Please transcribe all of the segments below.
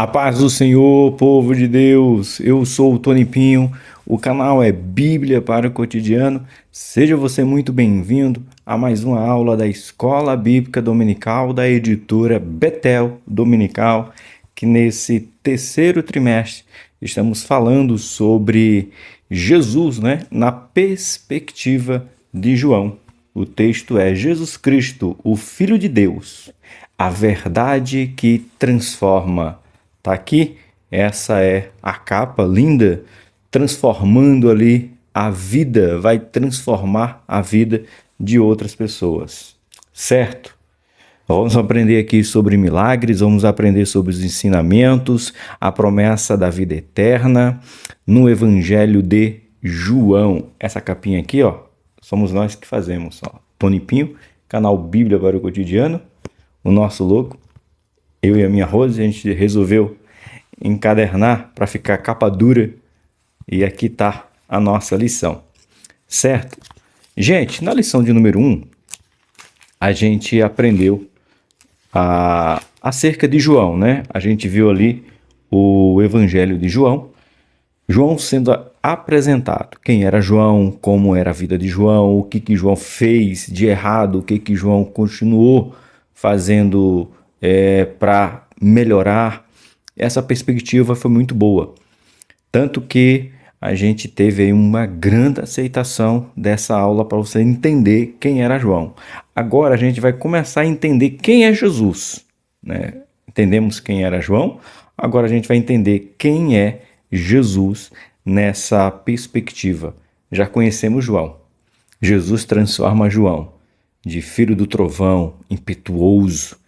A paz do Senhor, povo de Deus, eu sou o Tony Pinho, o canal é Bíblia para o Cotidiano. Seja você muito bem-vindo a mais uma aula da Escola Bíblica Dominical da editora Betel Dominical, que nesse terceiro trimestre estamos falando sobre Jesus, na perspectiva de João. O texto é Jesus Cristo, o Filho de Deus, a verdade que transforma. Tá aqui, essa é a capa linda, transformando ali a vida, vai transformar a vida de outras pessoas, certo? Vamos aprender aqui sobre milagres, vamos aprender sobre os ensinamentos, a promessa da vida eterna no Evangelho de João. Essa capinha aqui, ó, somos nós que fazemos, ó. Tony Pinho, canal Bíblia para o Cotidiano, o nosso logo. Eu e a minha Rose, a gente resolveu encadernar para ficar capa dura e aqui tá a nossa lição, certo? Gente, na lição de número 1, a gente aprendeu acerca de João, né? A gente viu ali o Evangelho de João, João sendo apresentado. Quem era João, como era a vida de João, o que João fez de errado, o que João continuou fazendo para melhorar. Essa perspectiva foi muito boa, tanto que a gente teve aí uma grande aceitação dessa aula para você entender quem era João. Agora a gente vai começar a entender quem é Jesus, né? Entendemos quem era João, agora a gente vai entender quem é Jesus nessa perspectiva. Já conhecemos João. Jesus transforma João de filho do trovão, impetuoso,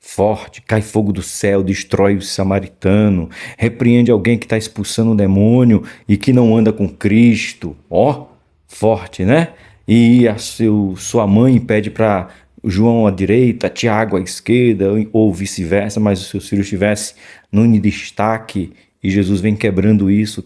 forte, cai fogo do céu, destrói o samaritano, repreende alguém que está expulsando o demônio e que não anda com Cristo. Ó, forte, né? E sua mãe pede para João à direita, Tiago à esquerda, ou vice-versa, mas os seus filhos estivessem no destaque. E Jesus vem quebrando isso,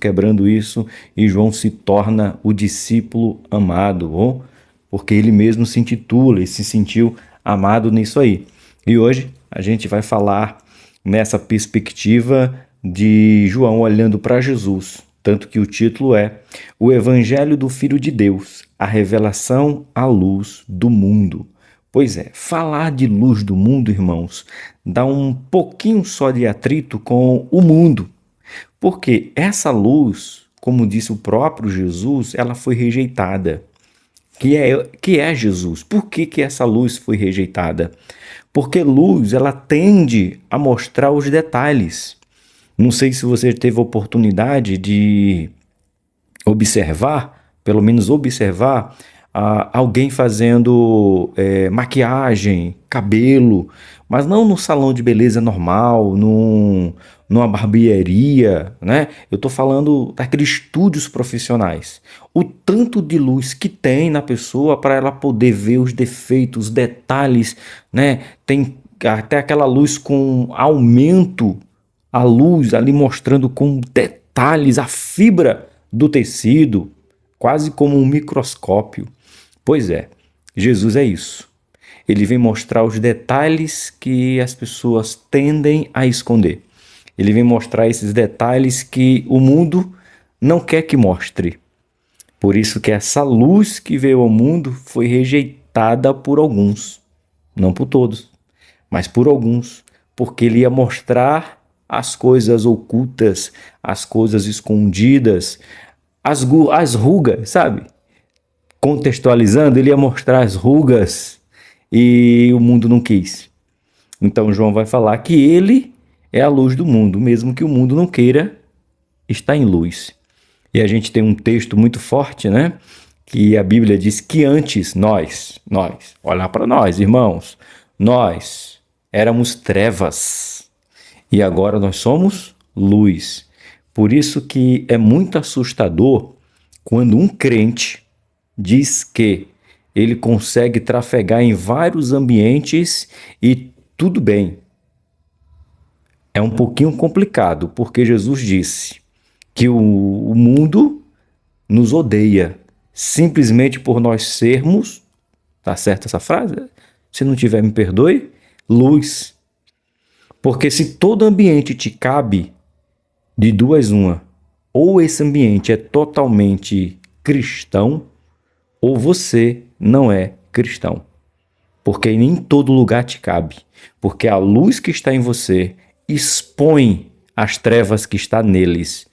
e João se torna o discípulo amado, porque ele mesmo se intitula e se sentiu amado nisso aí. E hoje a gente vai falar nessa perspectiva de João olhando para Jesus, tanto que o título é O Evangelho do Filho de Deus, a revelação à luz do mundo. Pois é, falar de luz do mundo, irmãos, dá um pouquinho só de atrito com o mundo, porque essa luz, como disse o próprio Jesus, ela foi rejeitada. Que é Jesus. Por que essa luz foi rejeitada? Porque luz, ela tende a mostrar os detalhes. Não sei se você teve a oportunidade de observar, pelo menos observar, alguém fazendo maquiagem, cabelo, mas não no salão de beleza normal, numa barbearia, né? Eu estou falando daqueles estúdios profissionais. O tanto de luz que tem na pessoa para ela poder ver os defeitos, os detalhes, né? Tem até aquela luz com aumento, a luz ali mostrando com detalhes a fibra do tecido, quase como um microscópio. Pois é, Jesus é isso. Ele vem mostrar os detalhes que as pessoas tendem a esconder. Ele vem mostrar esses detalhes que o mundo não quer que mostre. Por isso que essa luz que veio ao mundo foi rejeitada por alguns. Não por todos, mas por alguns. Porque ele ia mostrar as coisas ocultas, as coisas escondidas, as rugas, sabe? Contextualizando, ele ia mostrar as rugas e o mundo não quis. Então João vai falar que ele é a luz do mundo, mesmo que o mundo não queira estar em luz. E a gente tem um texto muito forte, né? Que a Bíblia diz que antes nós, olha para nós, irmãos, nós éramos trevas e agora nós somos luz. Por isso que é muito assustador quando um crente diz que ele consegue trafegar em vários ambientes e tudo bem. É um pouquinho complicado, porque Jesus disse que o mundo nos odeia, simplesmente por nós sermos, tá certo essa frase? Se não tiver, me perdoe, luz. Porque se todo ambiente te cabe, de duas uma, ou esse ambiente é totalmente cristão, ou você não é cristão. Porque nem todo lugar te cabe. Porque a luz que está em você expõe as trevas que está neles.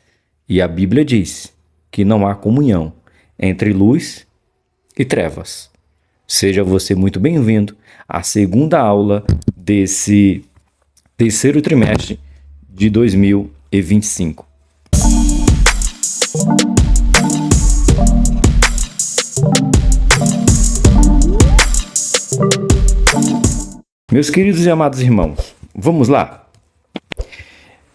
E a Bíblia diz que não há comunhão entre luz e trevas. Seja você muito bem-vindo à segunda aula desse terceiro trimestre de 2025. Meus queridos e amados irmãos, vamos lá?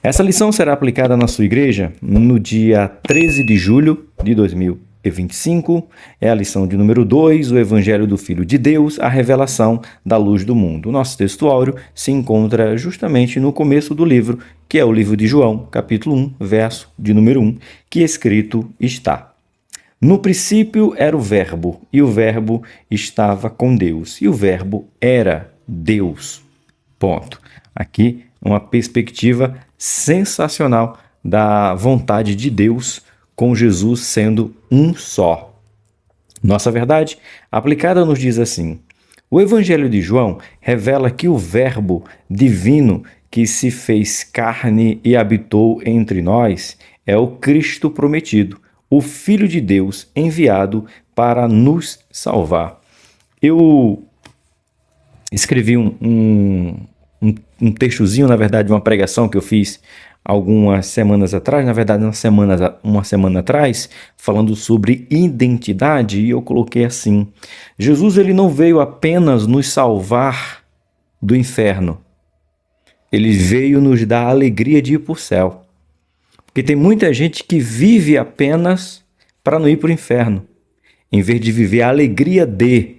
Essa lição será aplicada na sua igreja no dia 13 de julho de 2025. É a lição de número 2, o Evangelho do Filho de Deus, a revelação da luz do mundo. O nosso texto áureo se encontra justamente no começo do livro, que é o livro de João, capítulo 1, verso de número 1, que escrito está: No princípio era o Verbo, e o Verbo estava com Deus, e o Verbo era Deus. Ponto. Aqui, uma perspectiva sensacional da vontade de Deus, com Jesus sendo um só. Nossa verdade aplicada nos diz assim: o Evangelho de João revela que o Verbo divino que se fez carne e habitou entre nós é o Cristo prometido, o Filho de Deus enviado para nos salvar. Eu escrevi um textozinho, na verdade, uma pregação que eu fiz algumas semanas atrás, na verdade, uma semana atrás, falando sobre identidade, e eu coloquei assim: Jesus ele não veio apenas nos salvar do inferno, ele veio nos dar a alegria de ir para o céu. Porque tem muita gente que vive apenas para não ir para o inferno, em vez de viver a alegria de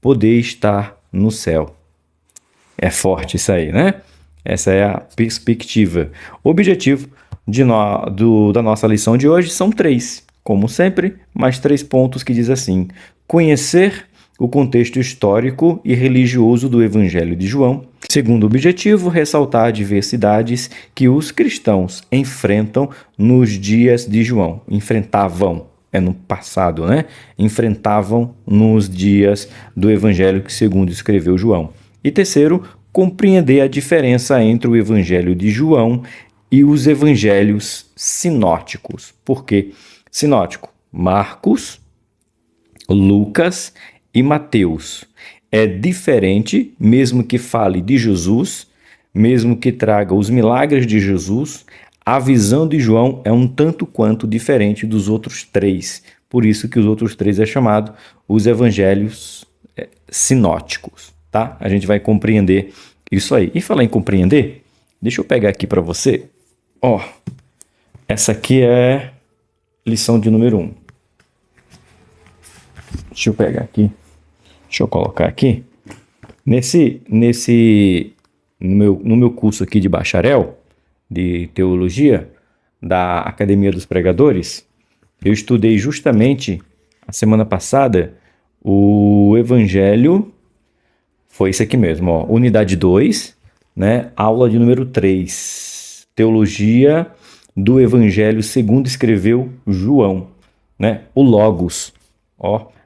poder estar no céu. É forte isso aí, né? Essa é a perspectiva. O objetivo da nossa lição de hoje são 3, como sempre, mais 3 pontos que diz assim: conhecer o contexto histórico e religioso do Evangelho de João. Segundo objetivo, ressaltar adversidades que os cristãos enfrentam nos dias de João. Enfrentavam, no passado, né? Enfrentavam nos dias do Evangelho que segundo escreveu João. E terceiro, compreender a diferença entre o Evangelho de João e os evangelhos sinóticos. Por quê? Sinótico: Marcos, Lucas e Mateus. É diferente, mesmo que fale de Jesus, mesmo que traga os milagres de Jesus, a visão de João é um tanto quanto diferente dos outros 3. Por isso que os outros 3 é chamado os evangelhos sinóticos, tá? A gente vai compreender isso aí. E falar em compreender, deixa eu pegar aqui para você. Essa aqui é lição de número 1. Deixa eu pegar aqui. Deixa eu colocar aqui. No meu curso aqui de bacharel de teologia da Academia dos Pregadores, eu estudei justamente a semana passada o Evangelho, foi isso aqui mesmo, unidade 2, né? Aula de número 3, Teologia do Evangelho segundo escreveu João, né? O Logos,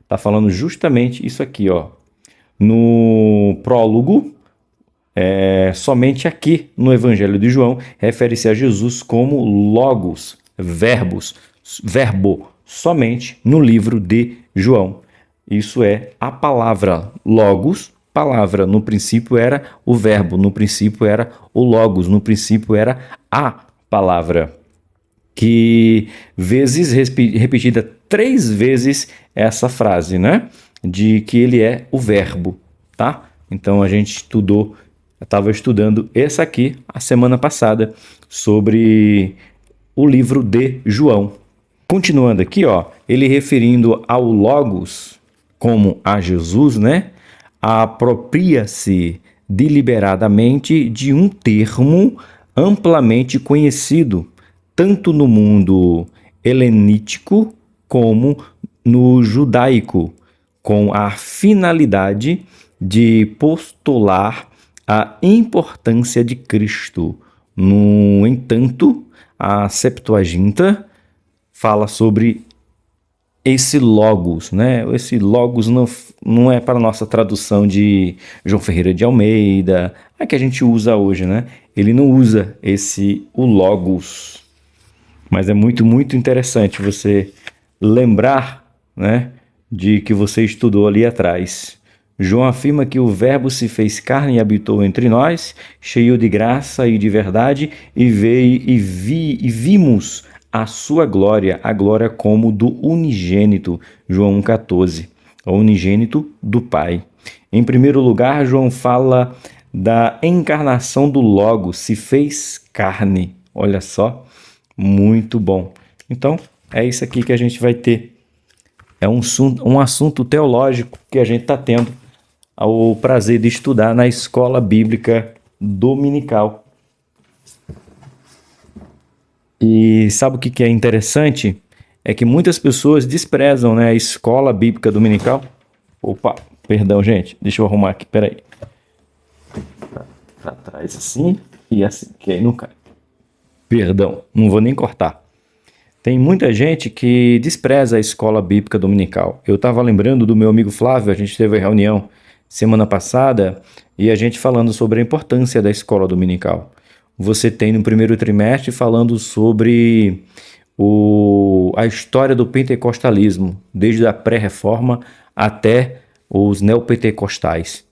tá falando justamente isso aqui, no prólogo, somente aqui no Evangelho de João, refere-se a Jesus como Logos, verbo, somente no livro de João. Isso é a palavra Logos, palavra, no princípio era o verbo, no princípio era o Logos, no princípio era a palavra. Que vezes repetida 3 vezes essa frase, né? De que ele é o verbo, tá? Então a gente estava estudando essa aqui a semana passada sobre o livro de João. Continuando aqui, ele referindo ao Logos como a Jesus, né? Apropria-se deliberadamente de um termo amplamente conhecido tanto no mundo helenítico como no judaico, com a finalidade de postular a importância de Cristo. No entanto, a Septuaginta fala sobre esse logos, né? Esse logos não é para a nossa tradução de João Ferreira de Almeida, a que a gente usa hoje, né? Ele não usa o logos, mas é muito, muito interessante você lembrar, né, de que você estudou ali atrás. João afirma que o Verbo se fez carne e habitou entre nós, cheio de graça e de verdade, e veio e vimos a sua glória, a glória como do unigênito, João 1,14, o unigênito do Pai. Em primeiro lugar, João fala da encarnação do Logo, se fez carne. Olha só, muito bom. Então, é isso aqui que a gente vai ter. É um assunto teológico que a gente está tendo o prazer de estudar na escola bíblica dominical. E sabe o que é interessante? É que muitas pessoas desprezam, né, a escola bíblica dominical. Opa, perdão, gente. Deixa eu arrumar aqui, peraí. Para trás assim e assim, que aí não cai. Perdão, não vou nem cortar. Tem muita gente que despreza a escola bíblica dominical. Eu estava lembrando do meu amigo Flávio, a gente teve a reunião semana passada e a gente falando sobre a importância da escola dominical. Você tem no primeiro trimestre falando sobre a história do pentecostalismo, desde a pré-reforma até os neopentecostais.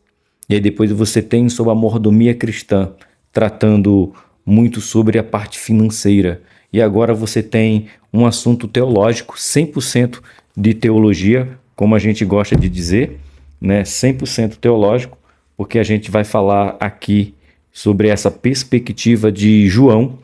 E aí depois você tem sobre a mordomia cristã, tratando muito sobre a parte financeira. E agora você tem um assunto teológico, 100% de teologia, como a gente gosta de dizer, né? 100% teológico, porque a gente vai falar aqui sobre essa perspectiva de João,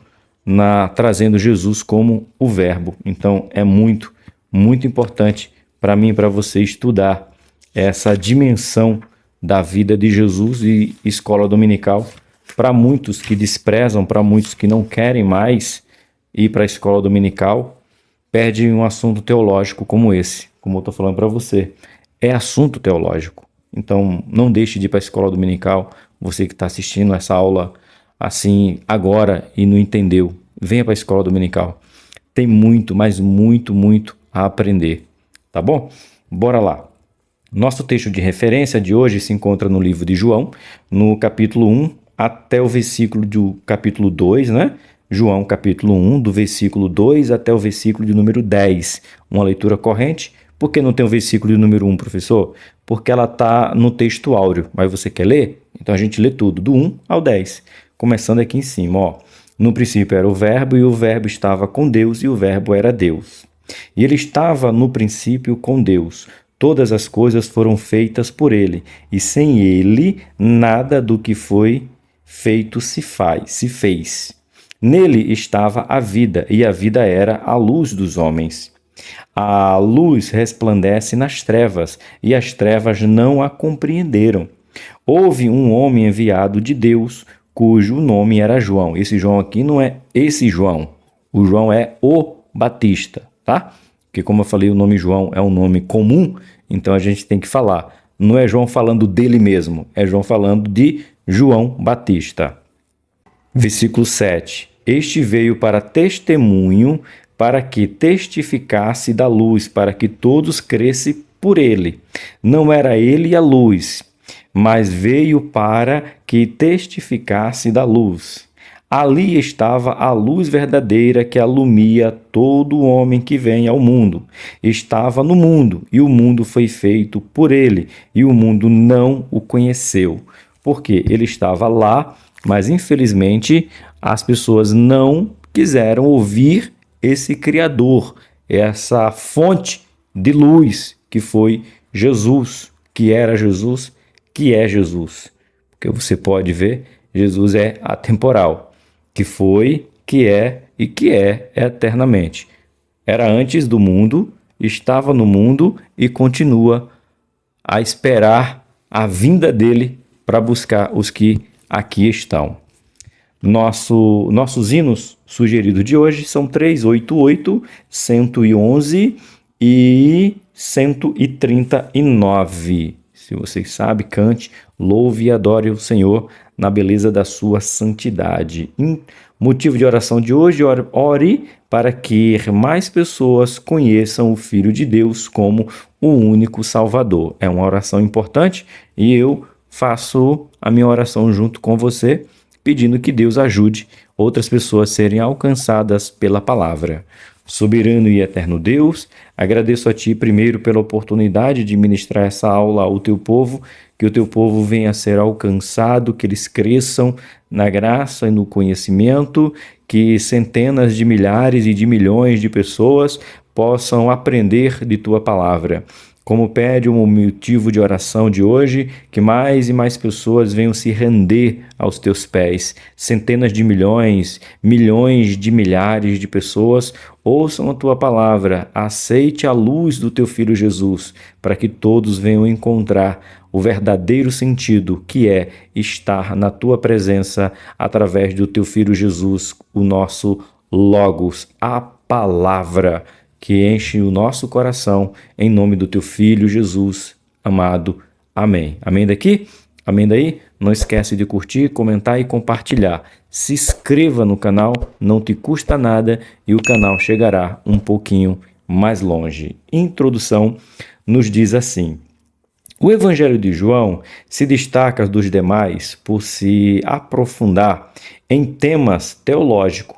trazendo Jesus como o Verbo. Então é muito, muito importante para mim e para você estudar essa dimensão da vida de Jesus e escola dominical. Para muitos que desprezam, para muitos que não querem mais ir para a escola dominical, perde um assunto teológico como esse, como eu estou falando para você. É assunto teológico. Então, não deixe de ir para a escola dominical. Você que está assistindo essa aula assim agora e não entendeu, venha para a escola dominical. Tem muito, mas muito, muito a aprender. Tá bom? Bora lá. Nosso texto de referência de hoje se encontra no livro de João, no capítulo 1 até o versículo do capítulo 2, né? João, capítulo 1, do versículo 2 até o versículo de número 10. Uma leitura corrente. Por que não tem o versículo de número 1, professor? Porque ela está no texto áureo. Mas você quer ler? Então a gente lê tudo, do 1 ao 10. Começando aqui em cima, ó. No princípio era o Verbo, e o Verbo estava com Deus, e o Verbo era Deus. E ele estava no princípio com Deus. Todas as coisas foram feitas por ele, e sem ele nada do que foi feito se fez. Nele estava a vida, e a vida era a luz dos homens. A luz resplandece nas trevas, e as trevas não a compreenderam. Houve um homem enviado de Deus, cujo nome era João. Esse João aqui não é esse João. O João é o Batista, tá? Porque como eu falei, o nome João é um nome comum, então a gente tem que falar. Não é João falando dele mesmo, é João falando de João Batista. Versículo 7. Este veio para testemunho, para que testificasse da luz, para que todos crescem por ele. Não era ele a luz, mas veio para que testificasse da luz. Ali estava a luz verdadeira que alumia todo homem que vem ao mundo. Estava no mundo, e o mundo foi feito por ele, e o mundo não o conheceu. Porque ele estava lá, mas infelizmente as pessoas não quiseram ouvir esse Criador, essa fonte de luz que foi Jesus, que era Jesus, que é Jesus. Porque você pode ver, Jesus é atemporal. Que foi, que é e que é eternamente. Era antes do mundo, estava no mundo e continua a esperar a vinda dele para buscar os que aqui estão. Nossos hinos sugeridos de hoje são 388, 111 e 139. Se vocês sabem, cante, louve e adore o Senhor na beleza da sua santidade. Motivo de oração de hoje: ore para que mais pessoas conheçam o Filho de Deus como o único Salvador. É uma oração importante e eu faço a minha oração junto com você, pedindo que Deus ajude outras pessoas a serem alcançadas pela palavra. Soberano e eterno Deus, agradeço a Ti primeiro pela oportunidade de ministrar essa aula ao Teu povo, que o Teu povo venha a ser alcançado, que eles cresçam na graça e no conhecimento, que centenas de milhares e de milhões de pessoas possam aprender de Tua palavra. Como pede o motivo de oração de hoje, que mais e mais pessoas venham se render aos teus pés. Centenas de milhões, milhões de milhares de pessoas ouçam a tua palavra, aceite a luz do teu Filho Jesus, para que todos venham encontrar o verdadeiro sentido que é estar na tua presença através do teu Filho Jesus, o nosso Logos, a palavra que enche o nosso coração, em nome do teu Filho Jesus, amado. Amém. Amém daqui? Amém daí? Não esquece de curtir, comentar e compartilhar. Se inscreva no canal, não te custa nada e o canal chegará um pouquinho mais longe. Introdução nos diz assim: o Evangelho de João se destaca dos demais por se aprofundar em temas teológicos,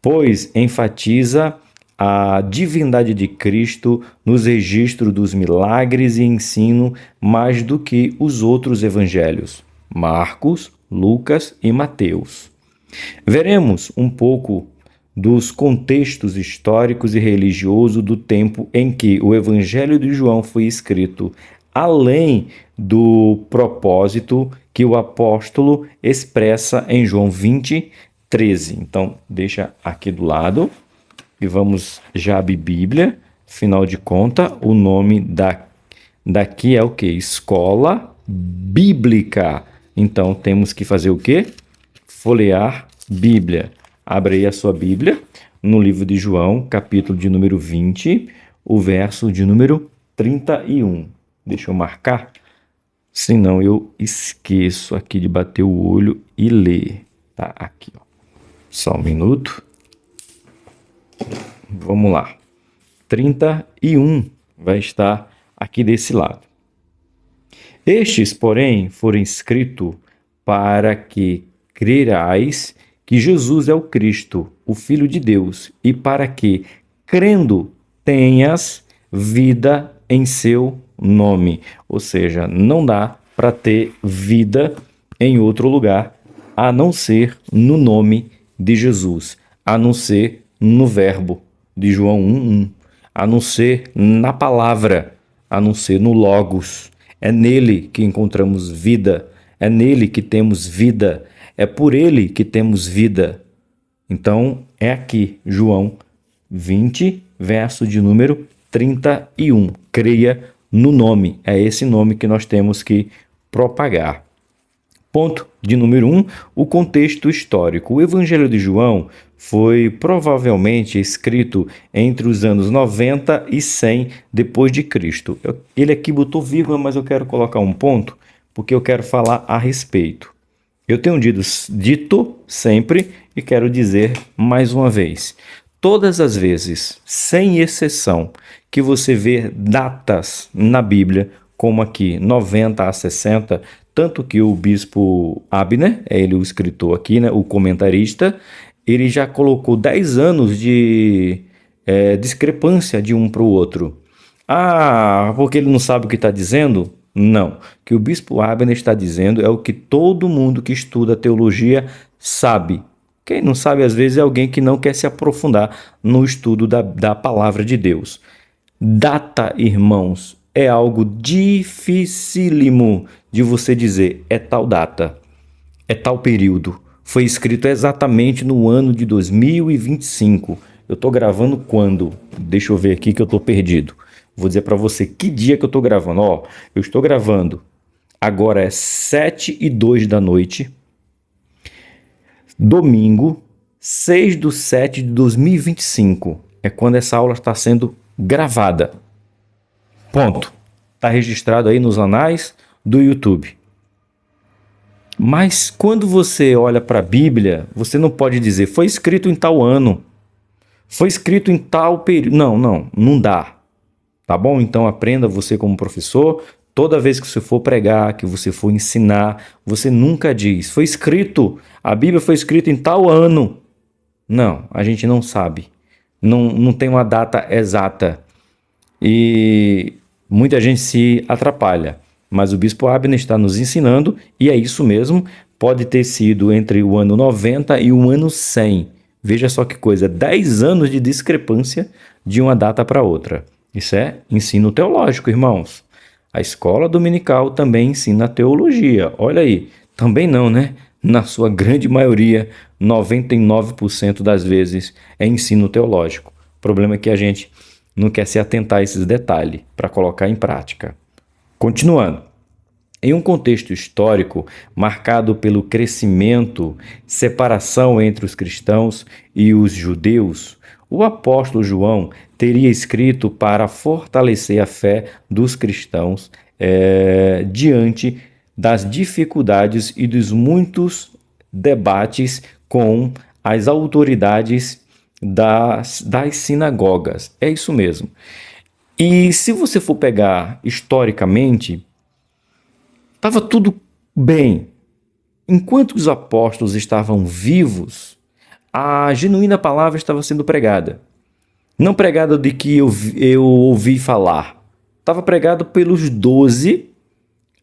pois enfatiza a divindade de Cristo nos registros dos milagres e ensino mais do que os outros evangelhos, Marcos, Lucas e Mateus. Veremos um pouco dos contextos históricos e religiosos do tempo em que o Evangelho de João foi escrito, além do propósito que o apóstolo expressa em João 20, 13. Então, deixa aqui do lado. E vamos já abrir Bíblia. Afinal de contas, o nome daqui é o quê? Escola Bíblica. Então, temos que fazer o quê? Folhear Bíblia. Abre aí a sua Bíblia no livro de João, capítulo de número 20, o verso de número 31. Deixa eu marcar, senão eu esqueço aqui de bater o olho e ler. Tá aqui, ó. Só um minuto. Vamos lá. 31 vai estar aqui desse lado. Estes, porém, foram escritos para que crerais que Jesus é o Cristo, o Filho de Deus, e para que, crendo, tenhas vida em seu nome. Ou seja, não dá para ter vida em outro lugar, a não ser no nome de Jesus, a não ser no verbo de João 1:1, a não ser na palavra, a não ser no Logos. É nele que encontramos vida, é nele que temos vida, é por ele que temos vida. Então, é aqui, João 20, verso de número 31. Creia no nome, é esse nome que nós temos que propagar. Ponto de número 1, o contexto histórico. O Evangelho de João foi provavelmente escrito entre os anos 90 e 100 depois de Cristo. Ele aqui botou vírgula, mas eu quero colocar um ponto, porque eu quero falar a respeito. Eu tenho dito sempre e quero dizer mais uma vez. Todas as vezes, sem exceção, que você vê datas na Bíblia, como aqui 90 a 60, tanto que o bispo Abner, é ele o escritor aqui, né, o comentarista, ele já colocou 10 anos de discrepância de um para o outro. Ah, porque ele não sabe o que está dizendo? Não. O que o bispo Abner está dizendo é o que todo mundo que estuda teologia sabe. Quem não sabe, às vezes, é alguém que não quer se aprofundar no estudo da palavra de Deus. Data, irmãos, é algo dificílimo de você dizer, é tal data, é tal período. Foi escrito exatamente no ano de 2025. Eu estou gravando quando? Deixa eu ver aqui que eu estou perdido. Vou dizer para você que dia que eu estou gravando. Ó, eu estou gravando, agora é 7:02 da noite, domingo, 6/7/2025. É quando essa aula está sendo gravada. Ponto. Está registrado aí nos anais do YouTube. Mas quando você olha para a Bíblia, você não pode dizer foi escrito em tal ano, foi escrito em tal período. Não dá. Tá bom? Então aprenda você como professor, toda vez que você for pregar, que você for ensinar, você nunca diz foi escrito, a Bíblia foi escrita em tal ano. Não, a gente não sabe. Não tem uma data exata. E muita gente se atrapalha. Mas o Bispo Abner está nos ensinando, e é isso mesmo, pode ter sido entre o ano 90 e o ano 100. Veja só que coisa, 10 anos de discrepância de uma data para outra. Isso é ensino teológico, irmãos. A escola dominical também ensina teologia. Olha aí, também não, né? Na sua grande maioria, 99% das vezes é ensino teológico. O problema é que a gente não quer se atentar a esses detalhes para colocar em prática. Continuando. Em um contexto histórico marcado pelo crescimento, separação entre os cristãos e os judeus, o apóstolo João teria escrito para fortalecer a fé dos cristãos diante das dificuldades e dos muitos debates com as autoridades das sinagogas. É isso mesmo. E se você for pegar historicamente, estava tudo bem. Enquanto os apóstolos estavam vivos, a genuína palavra estava sendo pregada. Não pregada de que eu ouvi falar. Estava pregado pelos 12.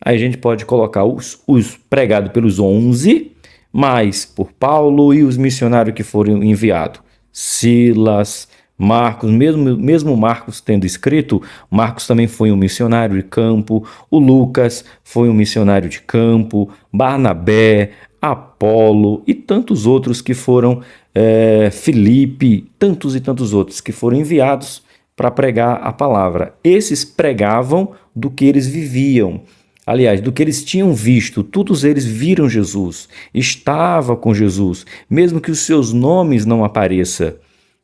Aí a gente pode colocar os pregados pelos 11, mais por Paulo e os missionários que foram enviados. Silas, Marcos, mesmo Marcos tendo escrito, Marcos também foi um missionário de campo, o Lucas foi um missionário de campo, Barnabé, Apolo e tantos outros que foram, Filipe, tantos e tantos outros que foram enviados para pregar a palavra. Esses pregavam do que eles viviam. Aliás, do que eles tinham visto, todos eles viram Jesus, estava com Jesus, mesmo que os seus nomes não apareçam.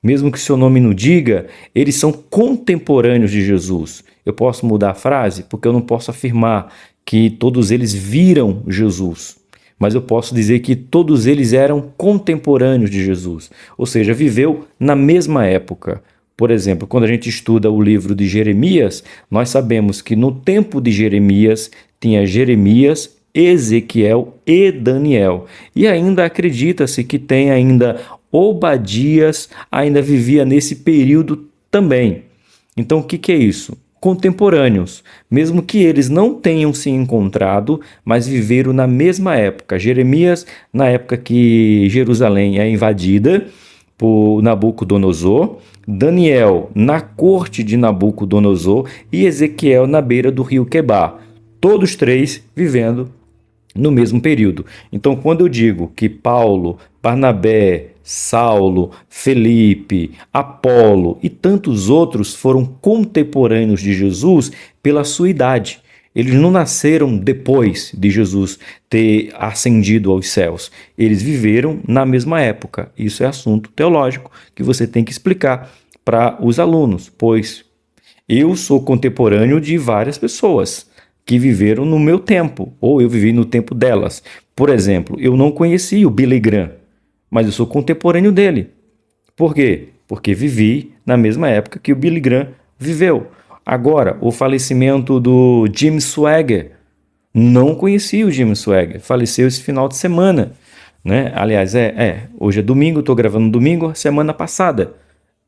Mesmo que seu nome não diga, eles são contemporâneos de Jesus. Eu posso mudar a frase porque eu não posso afirmar que todos eles viram Jesus, mas eu posso dizer que todos eles eram contemporâneos de Jesus, ou seja, viveu na mesma época. Por exemplo, quando a gente estuda o livro de Jeremias, nós sabemos que no tempo de Jeremias tinha Jeremias, Ezequiel e Daniel. E ainda acredita-se que tem ainda Obadias, ainda vivia nesse período também. Então, o que é isso? Contemporâneos, mesmo que eles não tenham se encontrado, mas viveram na mesma época. Jeremias, na época que Jerusalém é invadida por Nabucodonosor, Daniel na corte de Nabucodonosor e Ezequiel na beira do rio Quebar. Todos três vivendo no mesmo período. Então, quando eu digo que Paulo, Barnabé, Saulo, Felipe, Apolo e tantos outros foram contemporâneos de Jesus pela sua idade. Eles não nasceram depois de Jesus ter ascendido aos céus. Eles viveram na mesma época. Isso é assunto teológico que você tem que explicar para os alunos, pois eu sou contemporâneo de várias pessoas que viveram no meu tempo, ou eu vivi no tempo delas. Por exemplo, eu não conheci o Billy Graham, mas eu sou contemporâneo dele. Por quê? Porque vivi na mesma época que o Billy Graham viveu. Agora, o falecimento do Jim Swaggart. Não conheci o Jim Swaggart. Faleceu esse final de semana. Né? Aliás, hoje é domingo, estou gravando domingo, semana passada.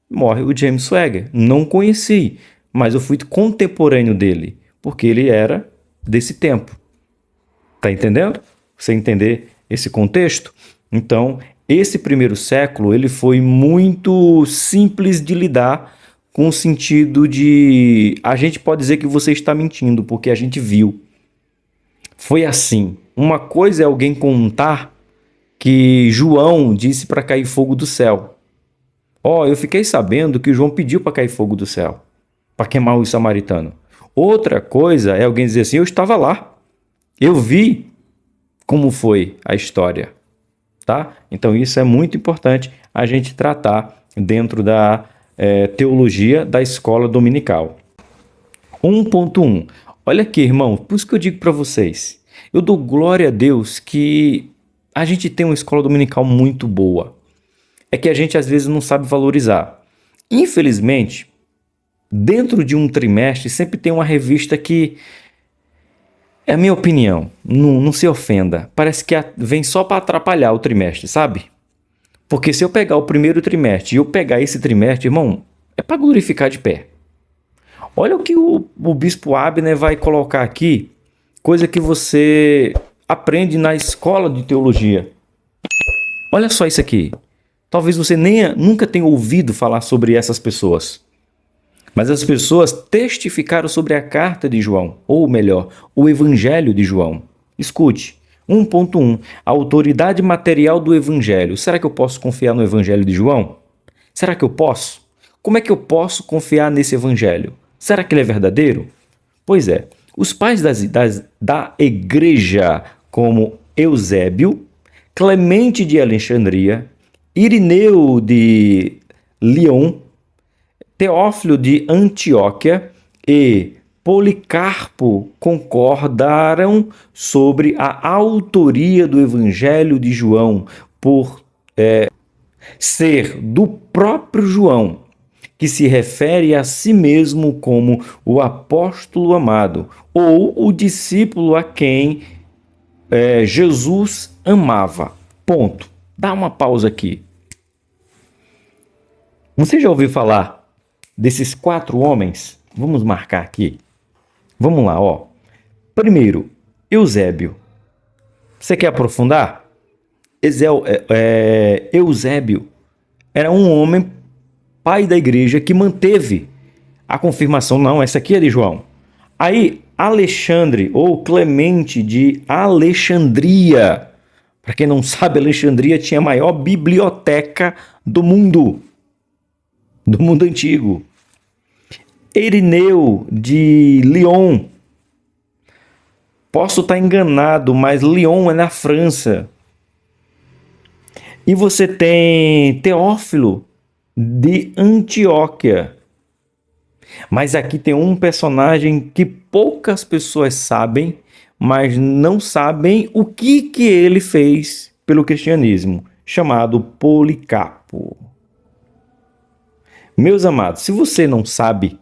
Morre o James Swaggart. Não conheci, mas eu fui contemporâneo dele, porque ele era desse tempo. Tá entendendo? Você entender esse contexto? Então, esse primeiro século ele foi muito simples de lidar, com o sentido de a gente pode dizer que você está mentindo, porque a gente viu. Foi assim. Uma coisa é alguém contar que João disse para cair fogo do céu. Eu fiquei sabendo que João pediu para cair fogo do céu, para queimar os samaritanos. Outra coisa é alguém dizer assim, eu estava lá, eu vi como foi a história. Tá? Então isso é muito importante a gente tratar dentro da teologia da escola dominical. 1.1. Olha aqui, irmão, por isso que eu digo para vocês, Eu dou glória a Deus que a gente tem uma escola dominical muito boa. É que a gente às vezes não sabe valorizar. Infelizmente, dentro de um trimestre sempre tem uma revista que, é a minha opinião, não se ofenda, parece que vem só para atrapalhar o trimestre, sabe? Porque se eu pegar o primeiro trimestre e eu pegar esse trimestre, irmão, é para glorificar de pé. Olha o que o bispo Abner vai colocar aqui, coisa que você aprende na escola de teologia. Olha só isso aqui. Talvez você nunca tenha ouvido falar sobre essas pessoas. Mas as pessoas testificaram sobre a carta de João, ou melhor, o Evangelho de João. Escute. 1.1. A autoridade material do Evangelho. Será que eu posso confiar no Evangelho de João? Será que eu posso? Como é que eu posso confiar nesse Evangelho? Será que ele é verdadeiro? Pois é. Os pais da igreja, como Eusébio, Clemente de Alexandria, Irineu de Lyon, Teófilo de Antioquia e Policarpo concordaram sobre a autoria do Evangelho de João por ser do próprio João, que se refere a si mesmo como o apóstolo amado ou o discípulo a quem Jesus amava. Ponto. Dá uma pausa aqui. Você já ouviu falar desses 4 homens? Vamos marcar aqui. Vamos lá, ó. Primeiro, Eusébio. Você quer aprofundar? Eusébio era um homem, pai da igreja, que manteve a confirmação. Não, essa aqui é de João. Aí, Alexandre, ou Clemente de Alexandria. Para quem não sabe, Alexandria tinha a maior biblioteca do mundo antigo. Irineu de Lyon. Posso estar enganado, mas Lyon é na França. E você tem Teófilo de Antioquia. Mas aqui tem um personagem que poucas pessoas sabem, mas não sabem o que ele fez pelo cristianismo, chamado Policarpo. Meus amados, se você não sabe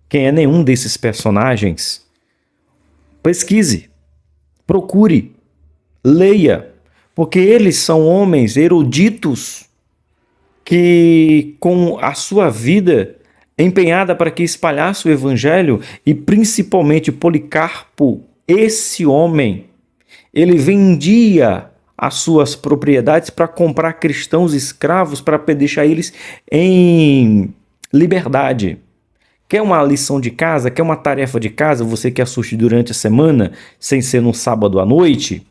quem é nenhum desses personagens, pesquise, procure, leia, porque eles são homens eruditos que, com a sua vida empenhada para que espalhasse o evangelho, e principalmente Policarpo, esse homem, ele vendia as suas propriedades para comprar cristãos escravos para deixar eles em liberdade. Quer uma lição de casa? Quer uma tarefa de casa? Você que assiste durante a semana, sem ser no sábado à noite?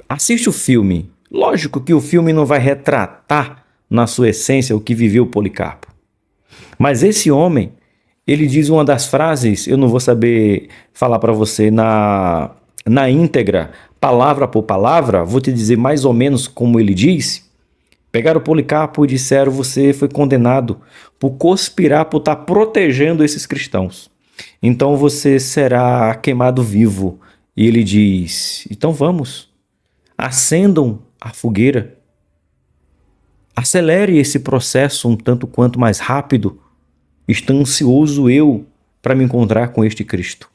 Assiste o filme. Lógico que o filme não vai retratar na sua essência o que viveu Policarpo. Mas esse homem, ele diz uma das frases, eu não vou saber falar para você na íntegra, palavra por palavra, vou te dizer mais ou menos como ele diz. Pegaram Policarpo e disseram: você foi condenado por conspirar, por estar protegendo esses cristãos. Então você será queimado vivo. E ele diz: então vamos, acendam a fogueira. Acelere esse processo um tanto quanto mais rápido. Estou ansioso eu para me encontrar com este Cristo.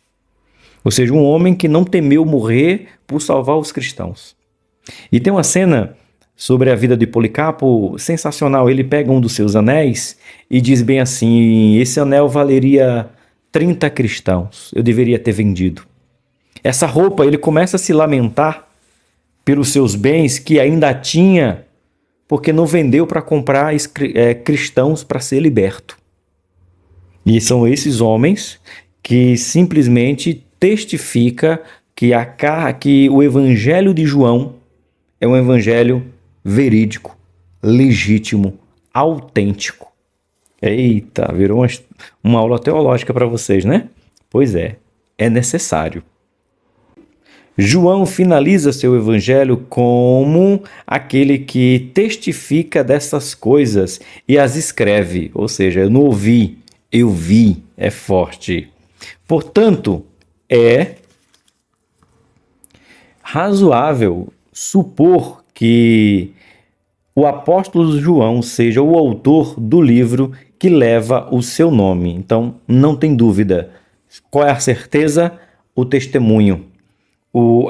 Ou seja, um homem que não temeu morrer por salvar os cristãos. E tem uma cena sobre a vida de Policarpo sensacional. Ele pega um dos seus anéis e diz bem assim: esse anel valeria 30 cristãos, eu deveria ter vendido. Essa roupa, ele começa a se lamentar pelos seus bens que ainda tinha, porque não vendeu para comprar cristãos para ser liberto. E são esses homens que simplesmente testifica que o evangelho de João é um evangelho verídico, legítimo, autêntico. Eita, virou uma aula teológica para vocês, né? Pois é necessário. João finaliza seu evangelho como aquele que testifica dessas coisas e as escreve. Ou seja, eu não ouvi, eu vi, é forte. Portanto, razoável supor que o apóstolo João seja o autor do livro que leva o seu nome. Então, não tem dúvida. Qual é a certeza? O testemunho,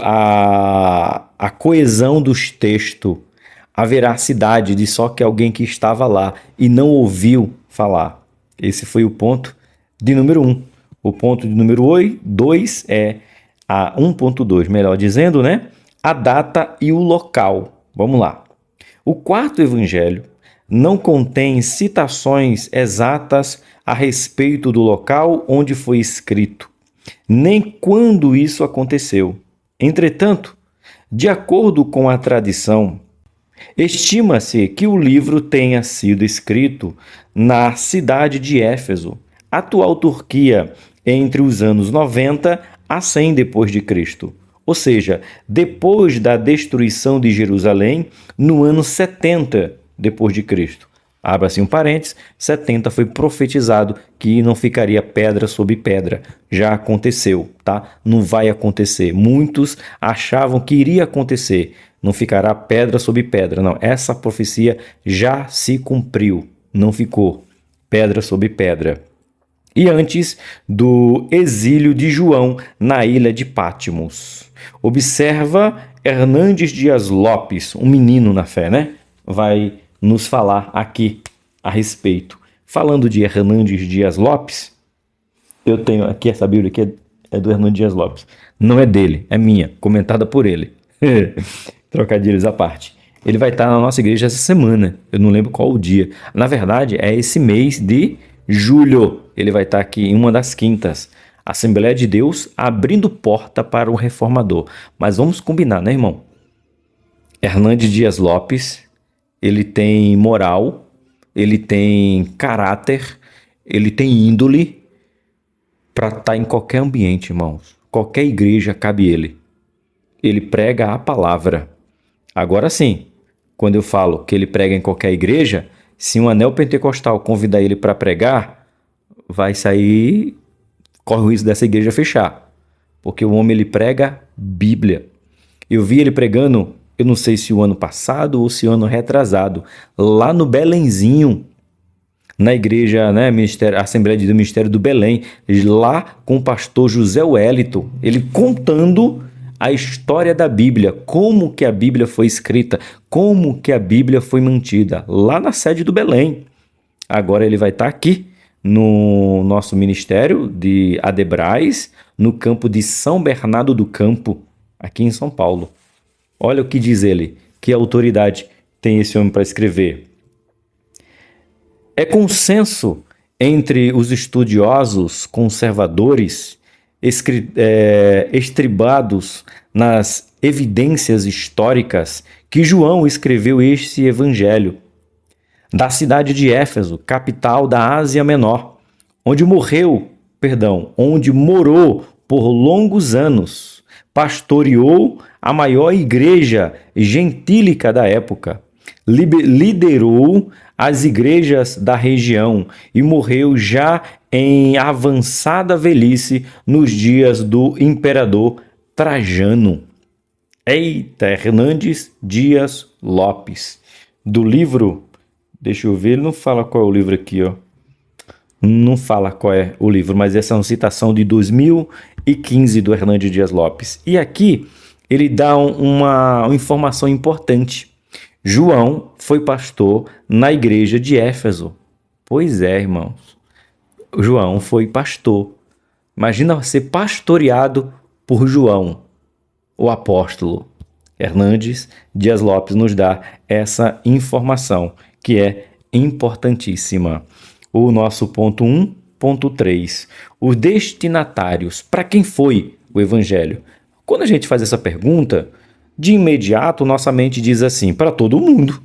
a coesão dos textos, a veracidade de só que alguém que estava lá e não ouviu falar. Esse foi o ponto de número 1. O ponto de número 2 é a 1.2, melhor dizendo, né? A data e o local. Vamos lá. O quarto evangelho não contém citações exatas a respeito do local onde foi escrito, nem quando isso aconteceu. Entretanto, de acordo com a tradição, estima-se que o livro tenha sido escrito na cidade de Éfeso, atual Turquia, entre os anos 90 a 100 depois de Cristo. Ou seja, depois da destruição de Jerusalém, no ano 70 depois de Cristo. Abre-se um parênteses, 70 foi profetizado que não ficaria pedra sobre pedra. Já aconteceu, tá? Não vai acontecer. Muitos achavam que iria acontecer. Não ficará pedra sobre pedra. Não, essa profecia já se cumpriu. Não ficou pedra sobre pedra. E antes do exílio de João na ilha de Patmos. Observa Hernandes Dias Lopes, um menino na fé, né? Vai nos falar aqui a respeito. Falando de Hernandes Dias Lopes, eu tenho aqui essa Bíblia aqui é do Hernandes Dias Lopes. Não é dele, é minha, comentada por ele. Trocadilhos à parte. Ele vai estar na nossa igreja essa semana. Eu não lembro qual o dia. Na verdade, é esse mês de julho. Ele vai estar aqui em uma das quintas. Assembleia de Deus abrindo porta para o reformador. Mas vamos combinar, né, irmão? Hernandes Dias Lopes, ele tem moral, ele tem caráter, ele tem índole para estar em qualquer ambiente, irmãos. Qualquer igreja cabe ele. Ele prega a palavra. Agora sim, quando eu falo que ele prega em qualquer igreja, se um anel pentecostal convidar ele para pregar, vai sair, corre o risco dessa igreja fechar. Porque o homem ele prega Bíblia. Eu vi ele pregando, eu não sei se o ano passado ou se o ano retrasado, lá no Belenzinho, na igreja, né, Assembleia de Deus, Ministério do Belém, lá com o pastor José Wellington, ele contando a história da Bíblia, como que a Bíblia foi escrita, como que a Bíblia foi mantida, lá na sede do Belém. Agora ele vai estar aqui no nosso ministério de Adebrais, no campo de São Bernardo do Campo, aqui em São Paulo. Olha o que diz ele, que autoridade tem esse homem para escrever. É consenso entre os estudiosos conservadores estribados nas evidências históricas que João escreveu este evangelho da cidade de Éfeso, capital da Ásia Menor, onde morou por longos anos, pastoreou a maior igreja gentílica da época, liderou as igrejas da região e morreu já em avançada velhice nos dias do imperador Trajano. Eita, Hernandes Dias Lopes, do livro, deixa eu ver, ele não fala qual é o livro aqui, ó. Não fala qual é o livro, mas essa é uma citação de 2015 do Hernandes Dias Lopes. E aqui ele dá uma informação importante. João foi pastor na igreja de Éfeso. Pois é, irmãos. João foi pastor. Imagina ser pastoreado por João, o apóstolo. Hernandes Dias Lopes nos dá essa informação, que é importantíssima. O nosso ponto 1.3. Os destinatários. Para quem foi o evangelho? Quando a gente faz essa pergunta, de imediato nossa mente diz assim, para todo mundo.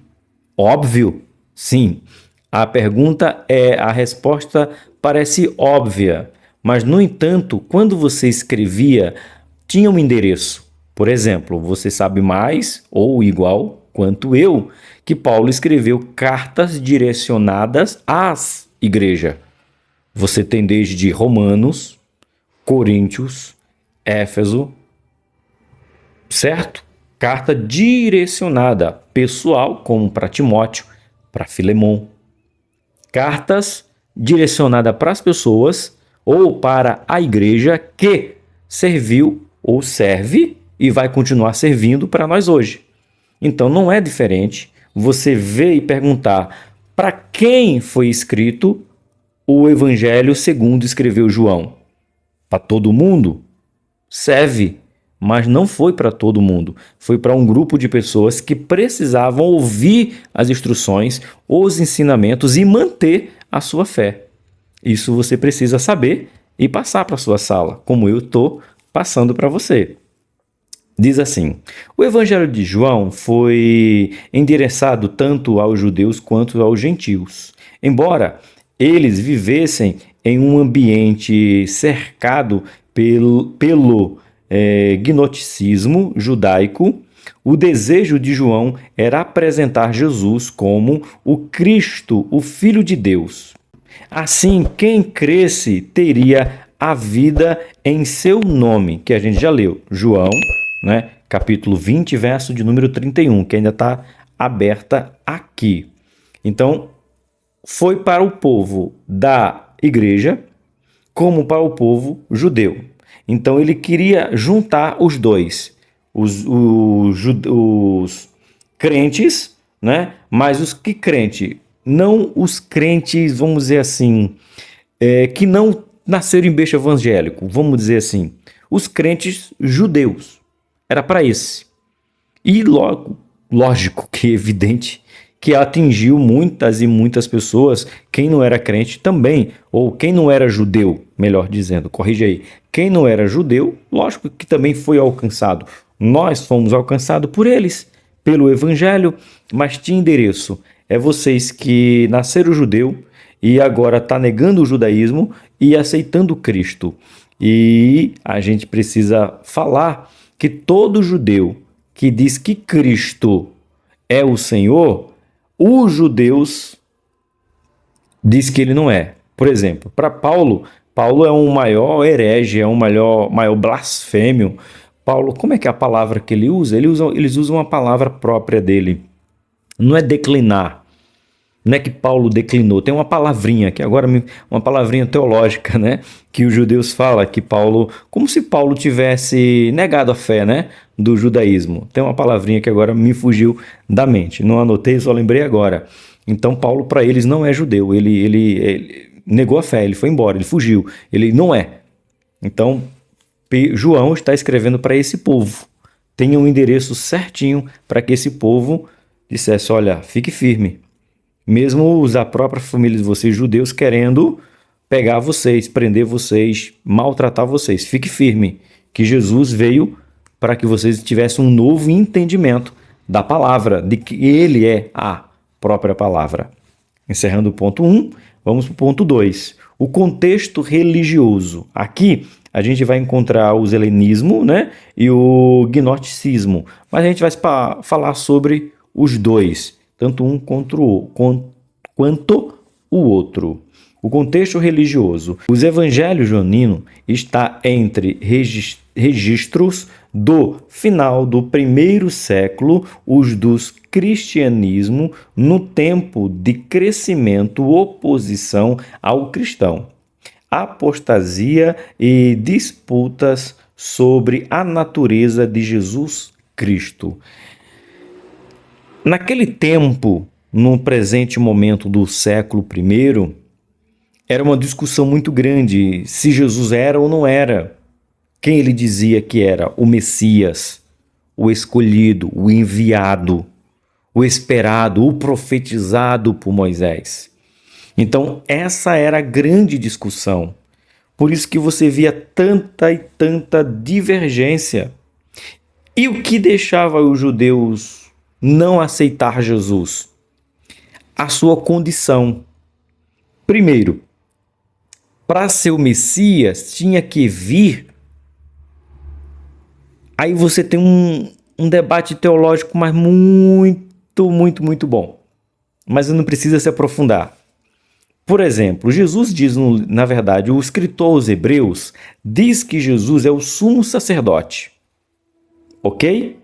Óbvio, sim. A resposta parece óbvia, mas no entanto, quando você escrevia, tinha um endereço. Por exemplo, você sabe mais ou igual quanto eu que Paulo escreveu cartas direcionadas às igrejas. Você tem desde Romanos, Coríntios, Éfeso, certo? Carta direcionada pessoal, como para Timóteo, para Filemon. Cartas direcionadas para as pessoas ou para a igreja que serviu ou serve e vai continuar servindo para nós hoje. Então não é diferente você ver e perguntar para quem foi escrito o Evangelho segundo escreveu João. Para todo mundo? Serve, mas não foi para todo mundo. Foi para um grupo de pessoas que precisavam ouvir as instruções, os ensinamentos e manter a sua fé. Isso você precisa saber e passar para a sua sala, como eu estou passando para você. Diz assim: o Evangelho de João foi endereçado tanto aos judeus quanto aos gentios. Embora eles vivessem em um ambiente cercado pelo gnosticismo judaico, o desejo de João era apresentar Jesus como o Cristo, o Filho de Deus. Assim, quem cresce teria a vida em seu nome, que a gente já leu, João, né, capítulo 20, verso de número 31, que ainda está aberta aqui. Então, foi para o povo da igreja como para o povo judeu. Então, ele queria juntar os dois, os crentes, né, mas os que crente, não os crentes, vamos dizer assim, que não nasceram em berço evangélico, vamos dizer assim, os crentes judeus. Era para esse. E logo, lógico que é evidente que atingiu muitas e muitas pessoas, quem não era crente também, ou quem não era judeu, melhor dizendo, corrija aí, quem não era judeu, lógico que também foi alcançado. Nós fomos alcançados por eles, pelo evangelho, mas tinha endereço. É vocês que nasceram judeu e agora está negando o judaísmo e aceitando Cristo. E a gente precisa falar que todo judeu que diz que Cristo é o Senhor, os judeus diz que ele não é. Por exemplo, para Paulo, Paulo é um maior herege, é um maior blasfêmio. Paulo, como é que é a palavra que ele usa? Eles usam uma palavra própria dele. Não é declinar. Não é que Paulo declinou, tem uma palavrinha que agora, uma palavrinha teológica, né? Que os judeus falam que Paulo, como se Paulo tivesse negado a fé, né? Do judaísmo. Tem uma palavrinha que agora me fugiu da mente. Não anotei, só lembrei agora. Então Paulo para eles não é judeu, ele negou a fé, ele foi embora, ele fugiu, ele não é. Então João está escrevendo para esse povo. Tem um endereço certinho para que esse povo dissesse, olha, fique firme. Mesmo os da própria família de vocês, judeus, querendo pegar vocês, prender vocês, maltratar vocês. Fique firme, que Jesus veio para que vocês tivessem um novo entendimento da palavra, de que ele é a própria palavra. Encerrando o ponto 1, vamos para o ponto 2. O contexto religioso. Aqui a gente vai encontrar o helenismo, né, e o gnosticismo, mas a gente vai falar sobre os dois. Tanto um quanto o outro. O contexto religioso. Os evangelhos joaninos está entre registros do final do primeiro século, os dos cristianismo, no tempo de crescimento, oposição ao cristão, apostasia e disputas sobre a natureza de Jesus Cristo. Naquele tempo, no presente momento do século I, era uma discussão muito grande se Jesus era ou não era. Quem ele dizia que era? O Messias, o escolhido, o enviado, o esperado, o profetizado por Moisés. Então, essa era a grande discussão. Por isso que você via tanta e tanta divergência. E o que deixava os judeus não aceitar Jesus? A sua condição. Primeiro, para ser o Messias, tinha que vir. Aí você tem um debate teológico, mas muito bom. Mas não precisa se aprofundar. Por exemplo, Jesus diz, na verdade, o escritor aos Hebreus diz que Jesus é o sumo sacerdote. Ok?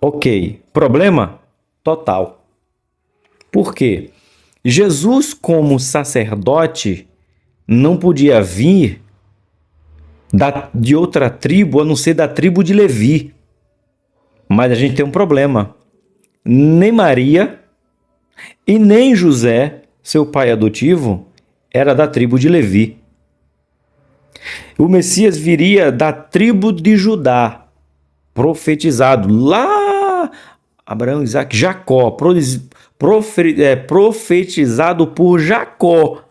Ok. Problema? Total. Por quê? Jesus, como sacerdote, não podia vir de outra tribo, a não ser da tribo de Levi. Mas a gente tem um problema. Nem Maria e nem José, seu pai adotivo, era da tribo de Levi. O Messias viria da tribo de Judá, profetizado lá, Abraão, Isaac, Jacó, profetizado por Jacó,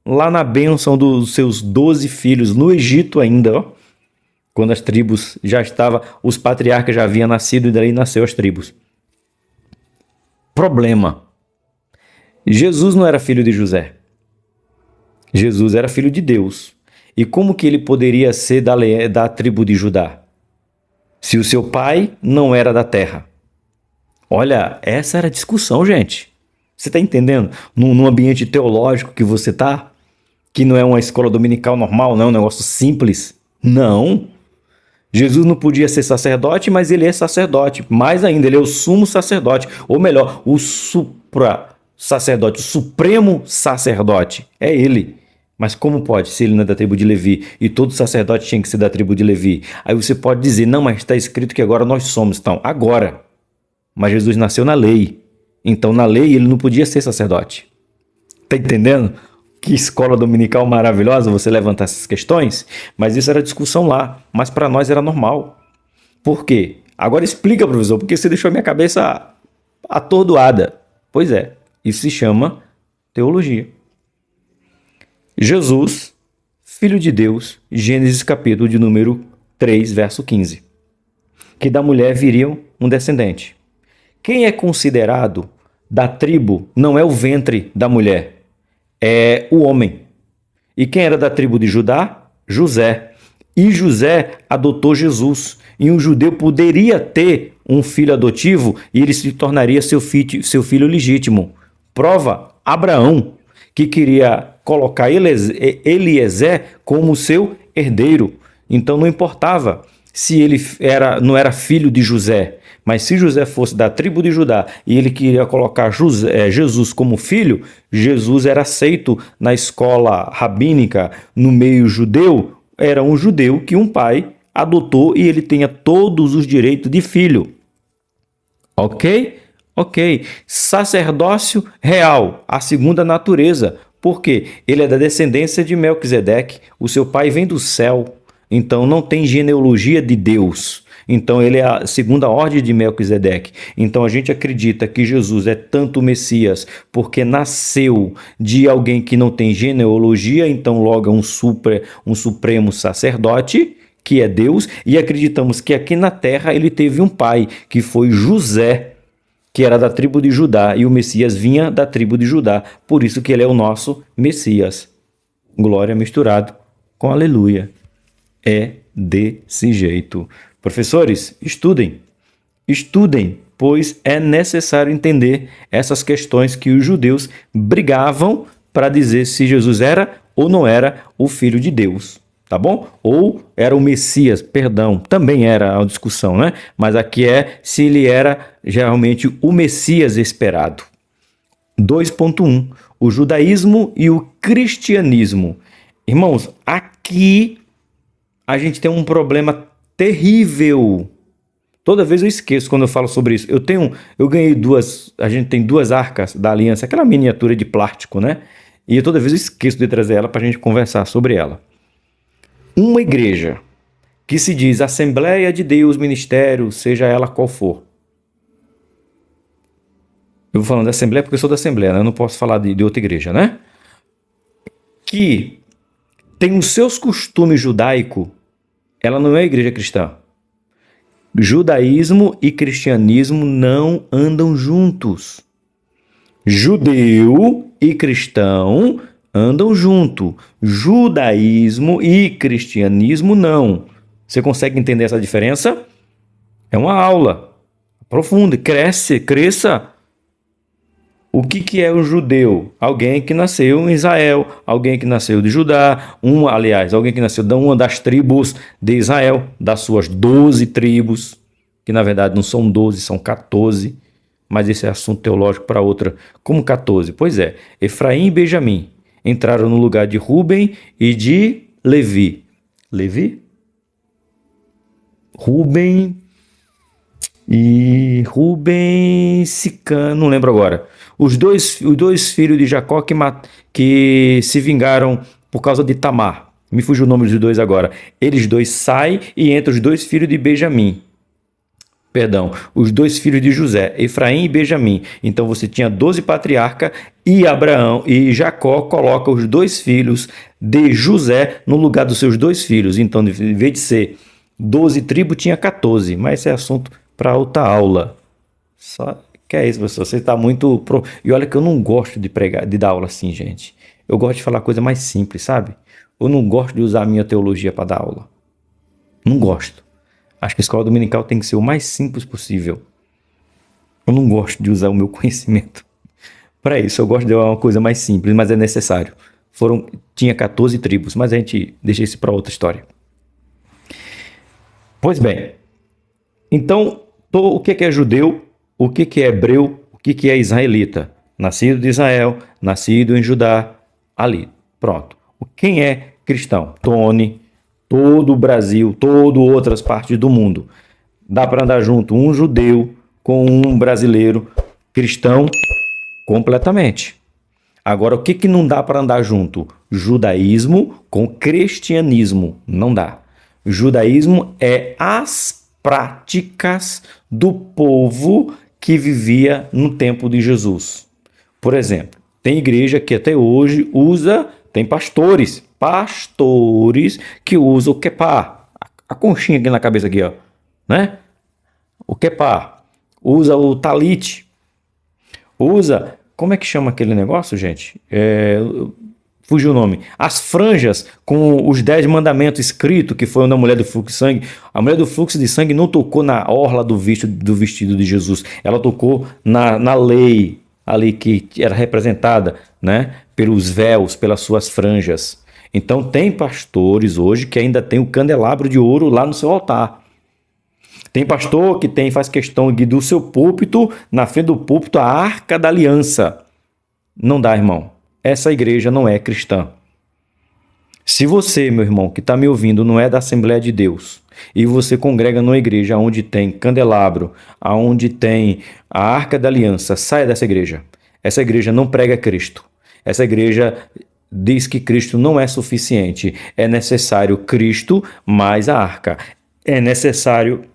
lá na bênção dos seus 12 filhos, no Egito ainda, ó, quando as tribos já estavam, os patriarcas já haviam nascido e daí nasceu as tribos. Problema. Jesus não era filho de José. Jesus era filho de Deus. E como que ele poderia ser da tribo de Judá? Se o seu pai não era da terra. Olha, essa era a discussão, gente. Você está entendendo? Num ambiente teológico que você está, que não é uma escola dominical normal, não é um negócio simples. Não. Jesus não podia ser sacerdote, mas ele é sacerdote. Mais ainda, ele é o sumo sacerdote. Ou melhor, o supra-sacerdote, o supremo sacerdote. É ele. Mas como pode, se ele não é da tribo de Levi? E todo sacerdote tinha que ser da tribo de Levi. Aí você pode dizer, não, mas está escrito que agora nós somos. Então, agora. Mas Jesus nasceu na lei. Então, na lei, ele não podia ser sacerdote. Tá entendendo? Que escola dominical maravilhosa você levantar essas questões. Mas isso era discussão lá. Mas para nós era normal. Por quê? Agora explica, professor, porque você deixou a minha cabeça atordoada. Pois é, isso se chama teologia. Jesus, filho de Deus, Gênesis capítulo de número 3, verso 15. Que da mulher viria um descendente. Quem é considerado da tribo não é o ventre da mulher, é o homem. E quem era da tribo de Judá? José. E José adotou Jesus. E um judeu poderia ter um filho adotivo e ele se tornaria seu filho legítimo. Prova, Abraão, que queria colocar Eliezer como seu herdeiro. Então não importava se ele não era filho de José, mas se José fosse da tribo de Judá e ele queria colocar Jesus como filho, Jesus era aceito na escola rabínica, no meio judeu, era um judeu que um pai adotou e ele tinha todos os direitos de filho. Ok? Ok. Sacerdócio real, a segunda natureza. Por quê? Ele é da descendência de Melquisedeque, o seu pai vem do céu, então não tem genealogia de Deus. Então ele é a segunda ordem de Melquisedeque. Então a gente acredita que Jesus é tanto o Messias porque nasceu de alguém que não tem genealogia, então logo é um supremo sacerdote, que é Deus, e acreditamos que aqui na terra ele teve um pai, que foi José, que era da tribo de Judá, e o Messias vinha da tribo de Judá, por isso que ele é o nosso Messias. Glória misturado com aleluia. É desse jeito. Professores, estudem, pois é necessário entender essas questões que os judeus brigavam para dizer se Jesus era ou não era o Filho de Deus. Tá bom? Ou era o Messias, perdão, também era a discussão, né? Mas aqui é se ele era geralmente o Messias esperado. 2.1. O judaísmo e o cristianismo. Irmãos, aqui a gente tem um problema terrível. Toda vez eu esqueço quando eu falo sobre isso. Eu ganhei a gente tem 2 arcas da aliança, aquela miniatura de plástico, né? E toda vez eu esqueço de trazer ela para a gente conversar sobre ela. Uma igreja que se diz Assembleia de Deus, ministério, seja ela qual for. Eu vou falando da Assembleia porque eu sou da Assembleia, né? Eu não posso falar de outra igreja, né? Que tem os seus costumes judaicos, ela não é igreja cristã. Judaísmo e cristianismo não andam juntos. Judeu e cristão andam junto. Judaísmo e cristianismo não. Você consegue entender essa diferença? É uma aula profunda. Cresça. O que é o judeu? Alguém que nasceu em Israel, alguém que nasceu de Judá, alguém que nasceu de uma das tribos de Israel, das suas 12 tribos, que na verdade não são 12, são 14, mas esse é assunto teológico para outra. Como 14? Pois é, Efraim e Benjamim entraram no lugar de Ruben e de Levi. Levi? Ruben Sicã, não lembro agora. Os dois filhos de Jacó que se vingaram por causa de Tamar. Me fugiu o nome dos dois agora. Eles dois saem e entram os dois filhos de Benjamim. Perdão, os dois filhos de José, Efraim e Benjamim. Então você tinha 12 patriarcas e Abraão e Jacó coloca os dois filhos de José no lugar dos seus dois filhos. Então, em vez de ser 12 tribos, tinha 14. Mas esse é assunto para outra aula. Só que é isso, pessoal. Você está muito. E olha que eu não gosto de pregar, de dar aula assim, gente. Eu gosto de falar coisa mais simples, sabe? Eu não gosto de usar a minha teologia para dar aula. Não gosto. Acho que a escola dominical tem que ser o mais simples possível. Eu não gosto de usar o meu conhecimento para isso. Eu gosto de dar uma coisa mais simples, mas é necessário. Tinha 14 tribos, mas a gente deixa isso para outra história. Pois bem, então, o que é judeu, o que é hebreu, o que é israelita? Nascido de Israel, nascido em Judá, ali, pronto. Quem é cristão? Tony, todo o Brasil, todo outras partes do mundo. Dá para andar junto um judeu com um brasileiro cristão completamente. Agora, o que não dá para andar junto? Judaísmo com cristianismo. Não dá. O judaísmo é as práticas do povo que vivia no tempo de Jesus. Por exemplo, tem igreja que até hoje tem pastores que usam o quepá, a conchinha aqui na cabeça aqui, ó, né? O quepá, usa o talit, como é que chama aquele negócio, gente? Fugiu o nome. As franjas com os 10 mandamentos escritos, que foi da mulher do fluxo de sangue. A mulher do fluxo de sangue não tocou na orla do vestido de Jesus. Ela tocou na lei ali que era representada, né, pelos véus, pelas suas franjas. Então tem pastores hoje que ainda tem o candelabro de ouro lá no seu altar. Tem pastor que faz questão de do seu púlpito, na frente do púlpito, a Arca da Aliança. Não dá, irmão. Essa igreja não é cristã. Se você, meu irmão, que está me ouvindo, não é da Assembleia de Deus, e você congrega numa igreja onde tem candelabro, onde tem a Arca da Aliança, saia dessa igreja. Essa igreja não prega Cristo. Essa igreja diz que Cristo não é suficiente. É necessário Cristo mais a arca. É necessário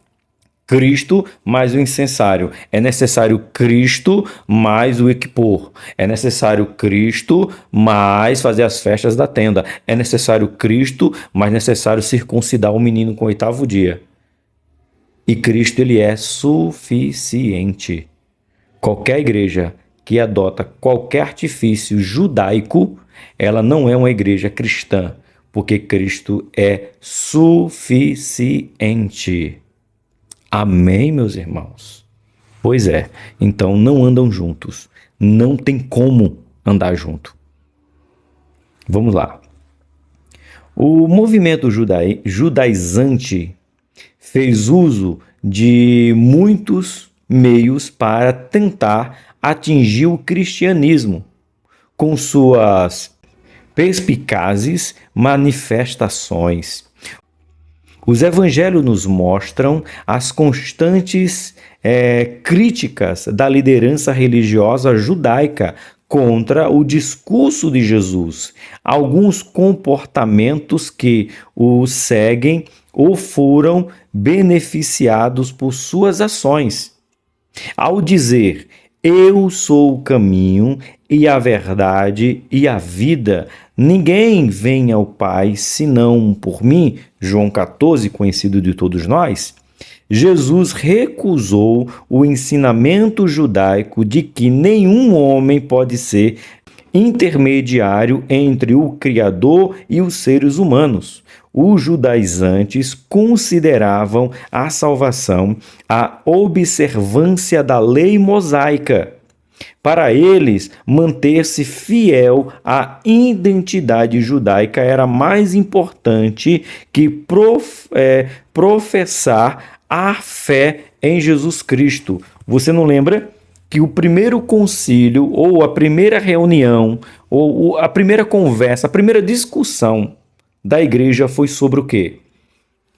Cristo mais o incensário. É necessário Cristo mais o equipor. É necessário Cristo mais fazer as festas da tenda. É necessário Cristo, mas necessário circuncidar o menino com o 8º dia. E Cristo, ele é suficiente. Qualquer igreja que adota qualquer artifício judaico, ela não é uma igreja cristã, porque Cristo é suficiente. Amém, meus irmãos? Pois é, então não andam juntos. Não tem como andar junto. Vamos lá. O movimento judaizante fez uso de muitos meios para tentar atingir o cristianismo com suas perspicazes manifestações. Os evangelhos nos mostram as constantes críticas da liderança religiosa judaica contra o discurso de Jesus, alguns comportamentos que o seguem ou foram beneficiados por suas ações. Ao dizer, eu sou o caminho e a verdade e a vida, ninguém vem ao Pai senão por mim, João 14, conhecido de todos nós, Jesus recusou o ensinamento judaico de que nenhum homem pode ser intermediário entre o Criador e os seres humanos. Os judaizantes consideravam a salvação a observância da lei mosaica. Para eles, manter-se fiel à identidade judaica era mais importante que professar a fé em Jesus Cristo. Você não lembra que o primeiro concílio, ou a primeira reunião, ou a primeira conversa, a primeira discussão da igreja foi sobre o quê?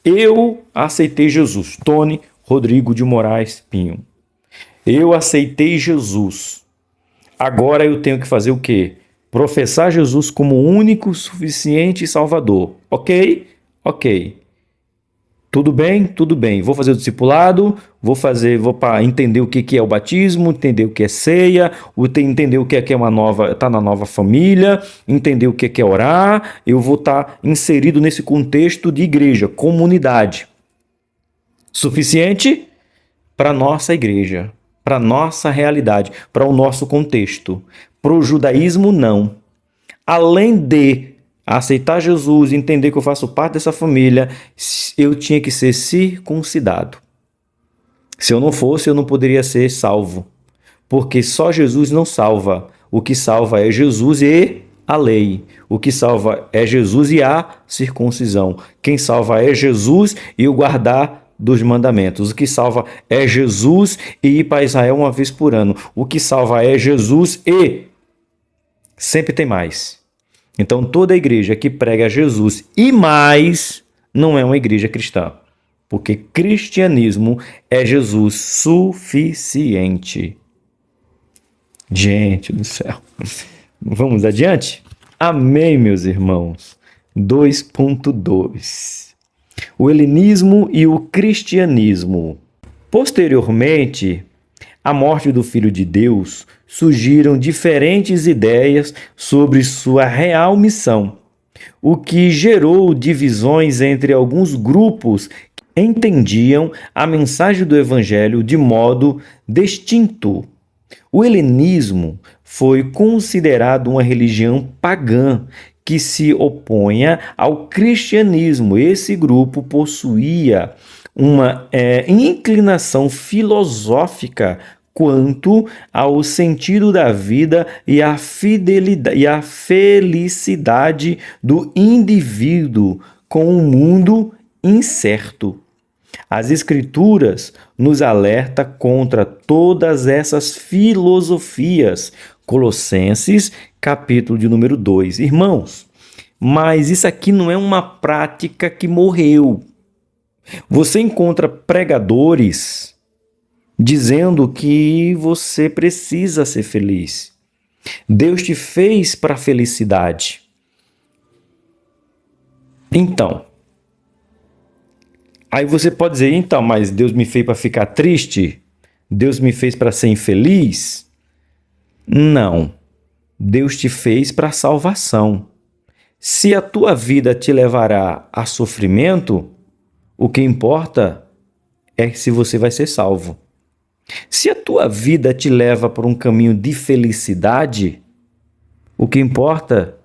Eu aceitei Jesus. Tony Rodrigo de Moraes Pinho. Eu aceitei Jesus. Agora eu tenho que fazer o quê? Professar Jesus como único, suficiente e salvador. Ok? Ok. Tudo bem? Tudo bem. Vou fazer o discipulado, vou para entender o que é o batismo, entender o que é ceia, entender o que é uma nova, tá na nova família, entender o que é orar. Eu vou estar inserido nesse contexto de igreja, comunidade. Suficiente para nossa igreja, para nossa realidade, para o nosso contexto. Para o judaísmo, não. Além de aceitar Jesus, entender que eu faço parte dessa família, eu tinha que ser circuncidado. Se eu não fosse, eu não poderia ser salvo. Porque só Jesus não salva. O que salva é Jesus e a lei. O que salva é Jesus e a circuncisão. Quem salva é Jesus e o guardar dos mandamentos. O que salva é Jesus e ir para Israel uma vez por ano. O que salva é Jesus e sempre tem mais. Então, toda igreja que prega Jesus e mais não é uma igreja cristã. Porque cristianismo é Jesus suficiente. Gente do céu. Vamos adiante? Amém, meus irmãos. 2.2. O helenismo e o cristianismo. Posteriormente, à morte do Filho de Deus, surgiram diferentes ideias sobre sua real missão, o que gerou divisões entre alguns grupos que entendiam a mensagem do Evangelho de modo distinto. O helenismo foi considerado uma religião pagã que se opunha ao cristianismo. Esse grupo possuía uma inclinação filosófica quanto ao sentido da vida e a fidelidade e a felicidade do indivíduo com um mundo incerto. As Escrituras nos alertam contra todas essas filosofias. Colossenses, capítulo de número 2. Irmãos, mas isso aqui não é uma prática que morreu. Você encontra pregadores dizendo que você precisa ser feliz. Deus te fez para a felicidade. Então, aí você pode dizer, então, mas Deus me fez para ficar triste? Deus me fez para ser infeliz? Não. Deus te fez para a salvação. Se a tua vida te levará a sofrimento, o que importa é se você vai ser salvo. Se a tua vida te leva por um caminho de felicidade, o que importa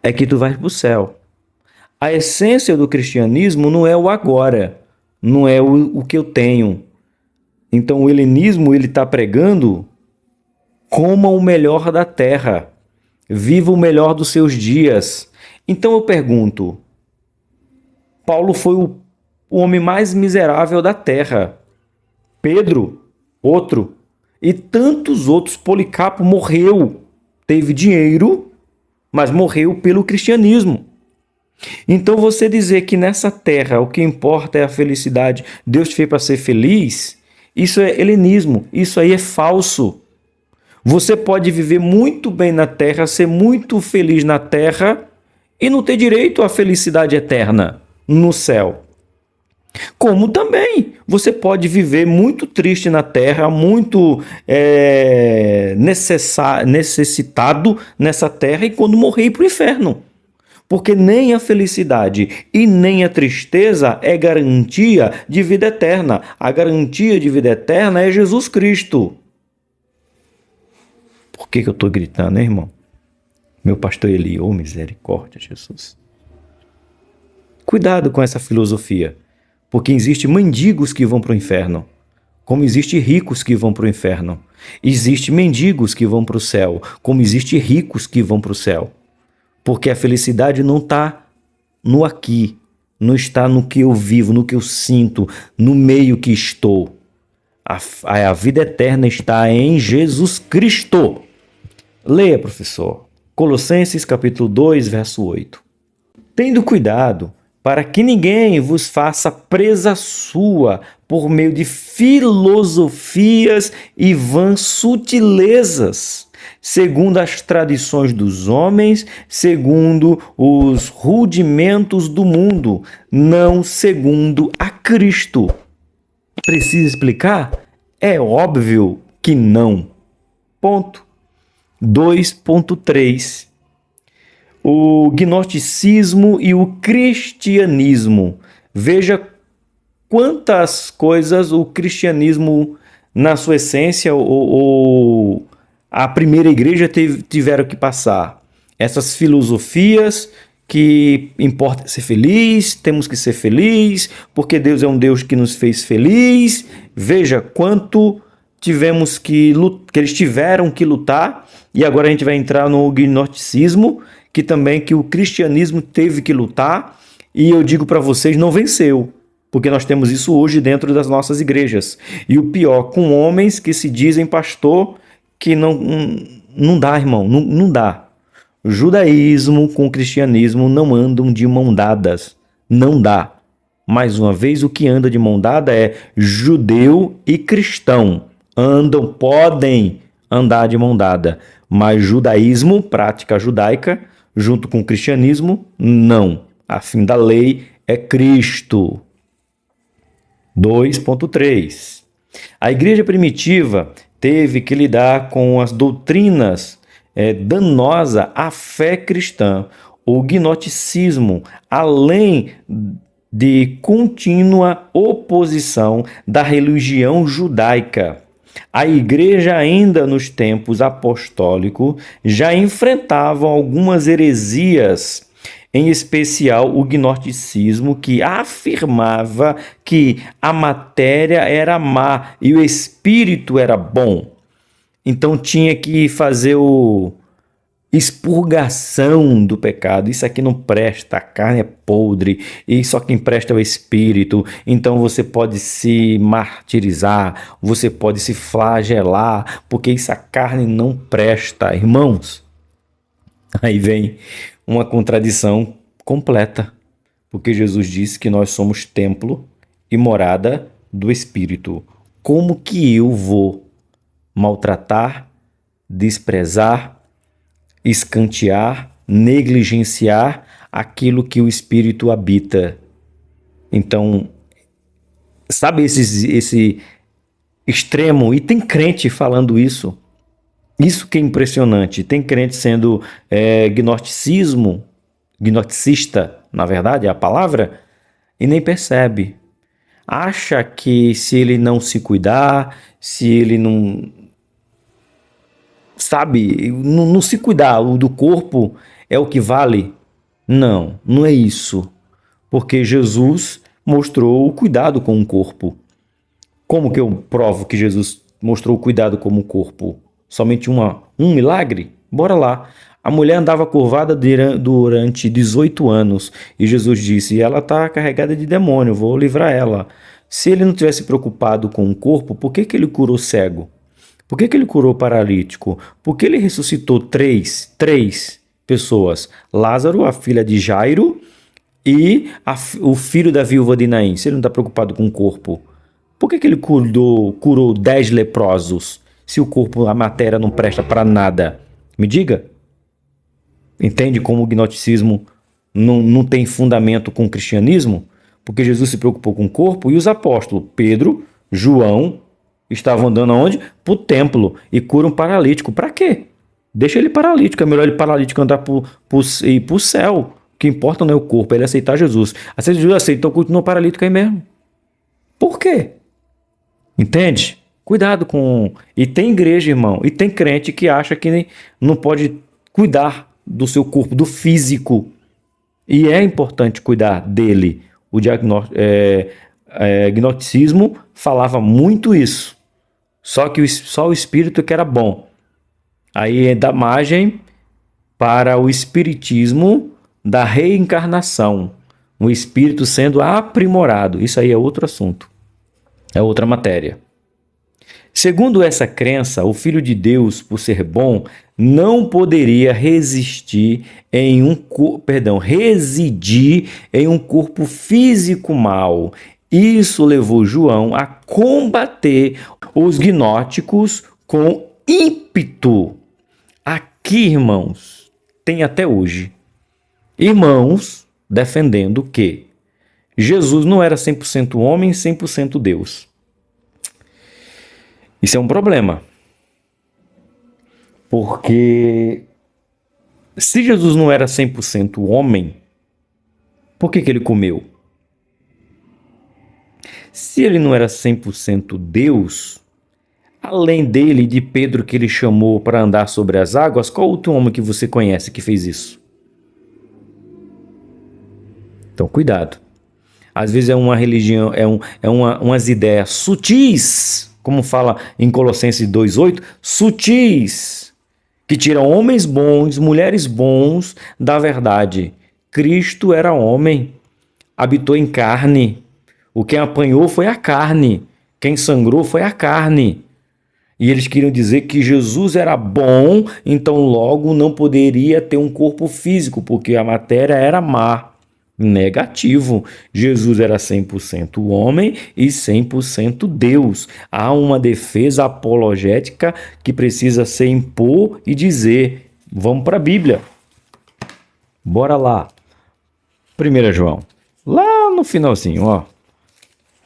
é que tu vais para o céu. A essência do cristianismo não é o agora, não é o que eu tenho. Então o helenismo ele está pregando: coma o melhor da terra, viva o melhor dos seus dias. Então eu pergunto, Paulo foi o homem mais miserável da terra. Pedro, outro, e tantos outros. Policarpo morreu, teve dinheiro, mas morreu pelo cristianismo. Então você dizer que nessa terra o que importa é a felicidade, Deus te fez para ser feliz, isso é helenismo, isso aí é falso. Você pode viver muito bem na terra, ser muito feliz na terra e não ter direito à felicidade eterna no céu. Como também você pode viver muito triste na terra, muito necessitado nessa terra e quando morrer ir para o inferno. Porque nem a felicidade e nem a tristeza é garantia de vida eterna. A garantia de vida eterna é Jesus Cristo. Por que eu estou gritando, hein, irmão? Meu pastor Eli, oh misericórdia, Jesus. Cuidado com essa filosofia, porque existem mendigos que vão para o inferno, como existe ricos que vão para o inferno. Existe mendigos que vão para o céu, como existe ricos que vão para o céu. Porque a felicidade não está no aqui, não está no que eu vivo, no que eu sinto, no meio que estou. A vida eterna está em Jesus Cristo. Leia, professor. Colossenses capítulo 2, verso 8. Tendo cuidado para que ninguém vos faça presa sua por meio de filosofias e vãs sutilezas, segundo as tradições dos homens, segundo os rudimentos do mundo, não segundo a Cristo. Precisa explicar? É óbvio que não. Ponto. 2.3. O gnosticismo e o cristianismo. Veja quantas coisas o cristianismo, na sua essência, ou a primeira igreja tiveram que passar. Essas filosofias que importa ser feliz, temos que ser feliz, porque Deus é um Deus que nos fez feliz. Veja quanto que eles tiveram que lutar, e agora a gente vai entrar no gnosticismo, que o cristianismo teve que lutar, e eu digo para vocês, não venceu, porque nós temos isso hoje dentro das nossas igrejas. E o pior, com homens que se dizem pastor, que não dá, irmão, não dá. O judaísmo com o cristianismo não andam de mão dadas, não dá. Mais uma vez, o que anda de mão dada é judeu e cristão. Podem andar de mão dada, mas judaísmo, prática judaica, junto com o cristianismo, não. A fim da lei é Cristo. 2.3. A igreja primitiva teve que lidar com as doutrinas danosas à fé cristã, o gnosticismo, além de contínua oposição da religião judaica. A igreja, ainda nos tempos apostólicos, já enfrentava algumas heresias, em especial o gnosticismo, que afirmava que a matéria era má e o espírito era bom. Então tinha que fazer expurgação do pecado. Isso aqui não presta, a carne é podre, e só quem presta é o espírito. Então você pode se martirizar, você pode se flagelar, porque essa carne não presta, irmãos. Aí vem uma contradição completa, porque Jesus disse que nós somos templo e morada do Espírito. Como que eu vou maltratar, desprezar, escantear, negligenciar aquilo que o Espírito habita? Então, sabe esse extremo? E tem crente falando isso. Isso que é impressionante. Tem crente sendo gnosticista, na verdade, é a palavra, e nem percebe. Acha que se ele não se cuidar, se ele não se cuidar, o do corpo é o que vale. Não, não é isso. Porque Jesus mostrou o cuidado com o corpo. Como que eu provo que Jesus mostrou o cuidado com o corpo? Somente um milagre? Bora lá. A mulher andava curvada durante 18 anos e Jesus disse, ela está carregada de demônio, vou livrar ela. Se ele não tivesse preocupado com o corpo, por que ele curou cego? Por que ele curou paralítico? Por que ele ressuscitou três pessoas? Lázaro, a filha de Jairo, e o filho da viúva de Naim. Se ele não está preocupado com o corpo, por que ele curou 10 leprosos? Se o corpo, a matéria não presta para nada? Me diga. Entende como o gnosticismo não tem fundamento com o cristianismo? Porque Jesus se preocupou com o corpo e os apóstolos, Pedro, João, estavam andando aonde? Para o templo e curam um paralítico. Para quê? Deixa ele paralítico. É melhor ele paralítico andar ir para o céu. O que importa não é o corpo, é ele aceitar Jesus. Se Jesus aceitou, continua paralítico aí mesmo. Por quê? Entende? Cuidado com... E tem igreja, irmão, e tem crente que acha que não pode cuidar do seu corpo, do físico. E é importante cuidar dele. gnosticismo falava muito isso. Só que só o espírito que era bom. Aí é da margem para o espiritismo da reencarnação. O espírito sendo aprimorado. Isso aí é outro assunto. É outra matéria. Segundo essa crença, o Filho de Deus, por ser bom, não poderia residir em um corpo físico mau. Isso levou João a combater os gnósticos com ímpeto. Aqui, irmãos, tem até hoje irmãos defendendo que Jesus não era 100% homem e 100% Deus. Isso é um problema. Porque se Jesus não era 100% homem, por que ele comeu? Se ele não era 100% Deus, além dele e de Pedro que ele chamou para andar sobre as águas, qual outro homem que você conhece que fez isso? Então, cuidado. Às vezes é uma religião, umas ideias sutis, como fala em Colossenses 2,8, sutis, que tiram homens bons, mulheres bons da verdade. Cristo era homem, habitou em carne. O que apanhou foi a carne, quem sangrou foi a carne. E eles queriam dizer que Jesus era bom, então logo não poderia ter um corpo físico, porque a matéria era má. Negativo. Jesus era 100% homem e 100% Deus. Há uma defesa apologética que precisa se impor e dizer: vamos para a Bíblia. Bora lá. 1 João. Lá no finalzinho, ó.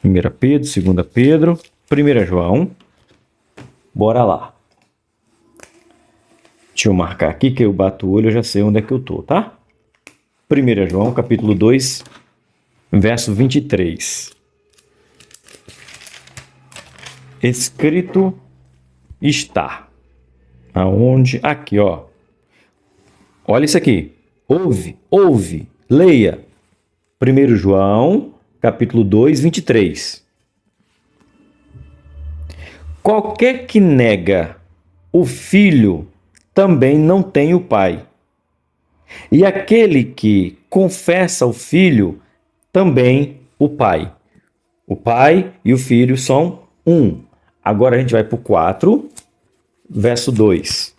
1 Pedro, 2 Pedro, 1 João. Bora lá. Deixa eu marcar aqui que eu bato o olho, eu já sei onde é que eu tô, tá? 1 João, capítulo 2, verso 23. Escrito está. Aonde? Aqui, ó. Olha isso aqui. Ouve, leia. 1 João, capítulo 2, 23. Qualquer que nega o filho também não tem o pai. E aquele que confessa o filho, também o pai. O pai e o filho são um. Agora a gente vai para o 4, verso 2.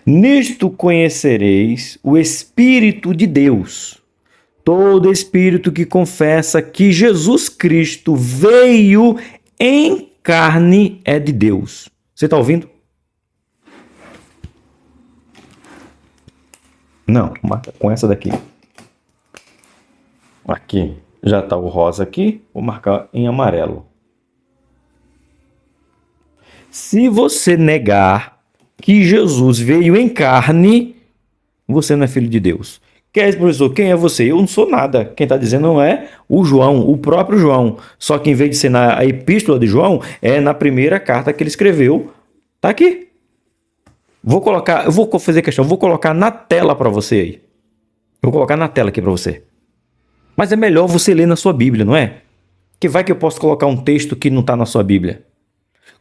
Nisto conhecereis o Espírito de Deus. Todo espírito que confessa que Jesus Cristo veio em carne é de Deus. Você está ouvindo? Não, marca com essa daqui. Aqui, já está o rosa aqui, vou marcar em amarelo. Se você negar que Jesus veio em carne, você não é filho de Deus. Quem é esse professor? Quem é você? Eu não sou nada. Quem está dizendo não é o João, o próprio João. Só que em vez de ser na epístola de João, é na primeira carta que ele escreveu. Está aqui. Eu vou fazer questão, vou colocar na tela para você aí. Eu vou colocar na tela aqui para você. Mas é melhor você ler na sua Bíblia, não é? Que vai que eu posso colocar um texto que não está na sua Bíblia.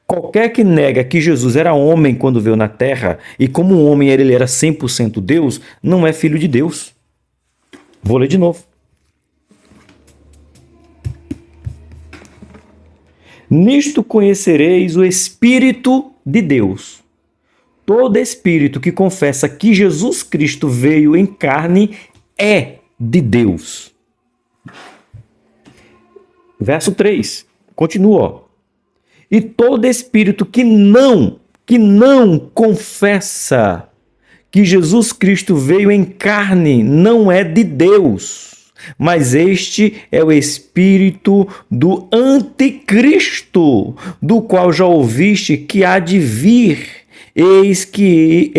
Qualquer que nega que Jesus era homem quando veio na terra, e como um homem ele era 100% Deus, não é filho de Deus. Vou ler de novo. Nisto conhecereis o Espírito de Deus. Todo espírito que confessa que Jesus Cristo veio em carne é de Deus. Verso 3. Continua, ó. E todo espírito que não confessa que Jesus Cristo veio em carne não é de Deus, mas este é o espírito do anticristo, do qual já ouviste que há de vir. Eis que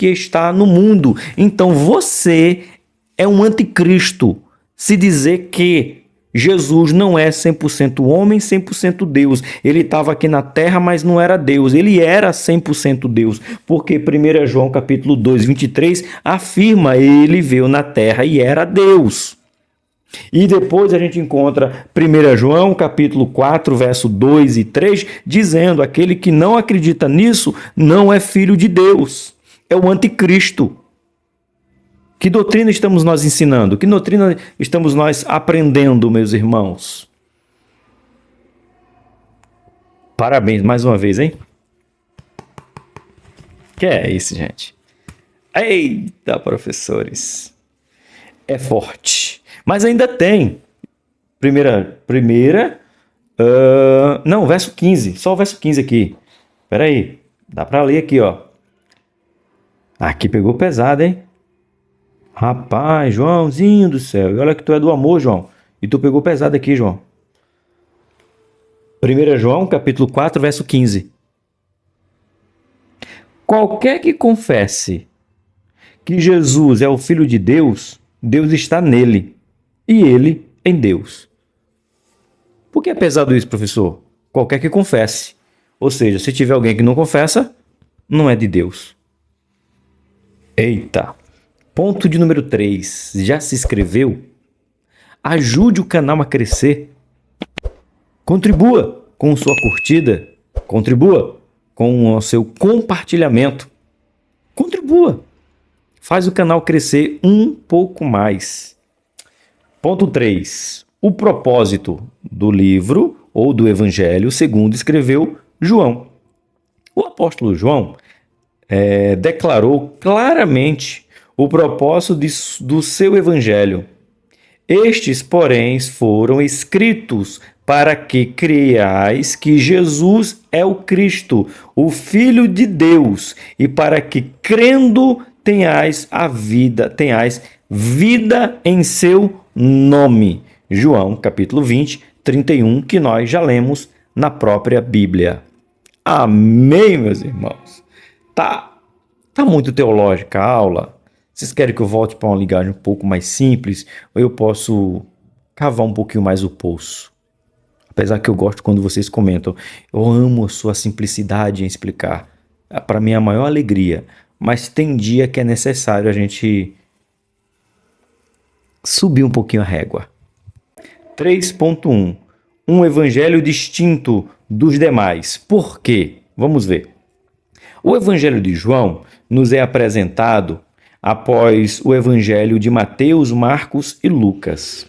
está no mundo. Então você é um anticristo se dizer que Jesus não é 100% homem, 100% Deus. Ele estava aqui na terra, mas não era Deus. Ele era 100% Deus. Porque 1 João capítulo 2, 23 afirma ele veio na terra e era Deus. E depois a gente encontra 1 João, capítulo 4, verso 2 e 3, dizendo: aquele que não acredita nisso não é filho de Deus, é o anticristo. Que doutrina estamos nós ensinando? Que doutrina estamos nós aprendendo, meus irmãos? Parabéns mais uma vez, hein? Que é isso, gente? Eita, professores. É forte. Mas ainda tem. Não, verso 15. Só o verso 15 aqui. Espera aí. Dá para ler aqui, ó. Aqui pegou pesado, hein? Rapaz, Joãozinho do céu. E olha que tu é do amor, João. E tu pegou pesado aqui, João. 1 João, capítulo 4, verso 15. Qualquer que confesse que Jesus é o Filho de Deus, Deus está nele e ele em Deus. Por que é pesado isso, professor? Qualquer que confesse. Ou seja, se tiver alguém que não confessa, não é de Deus. Eita! Ponto de número 3. Já se inscreveu? Ajude o canal a crescer. Contribua com sua curtida. Contribua com o seu compartilhamento. Contribua. Faz o canal crescer um pouco mais. Ponto 3. O propósito do livro ou do evangelho segundo escreveu João. O apóstolo João declarou claramente o propósito do seu evangelho. Estes, porém, foram escritos para que creiais que Jesus é o Cristo, o Filho de Deus, e para que, crendo, tenhais vida em seu nome. João, capítulo 20, 31, que nós já lemos na própria Bíblia. Amém, meus irmãos? Tá muito teológica a aula? Vocês querem que eu volte para uma linguagem um pouco mais simples? Ou eu posso cavar um pouquinho mais o poço? Apesar que eu gosto quando vocês comentam. Eu amo a sua simplicidade em explicar. Para mim é a maior alegria. Mas tem dia que é necessário a gente subir um pouquinho a régua. 3.1. Um evangelho distinto dos demais. Por quê? Vamos ver. O evangelho de João nos é apresentado após o evangelho de Mateus, Marcos e Lucas,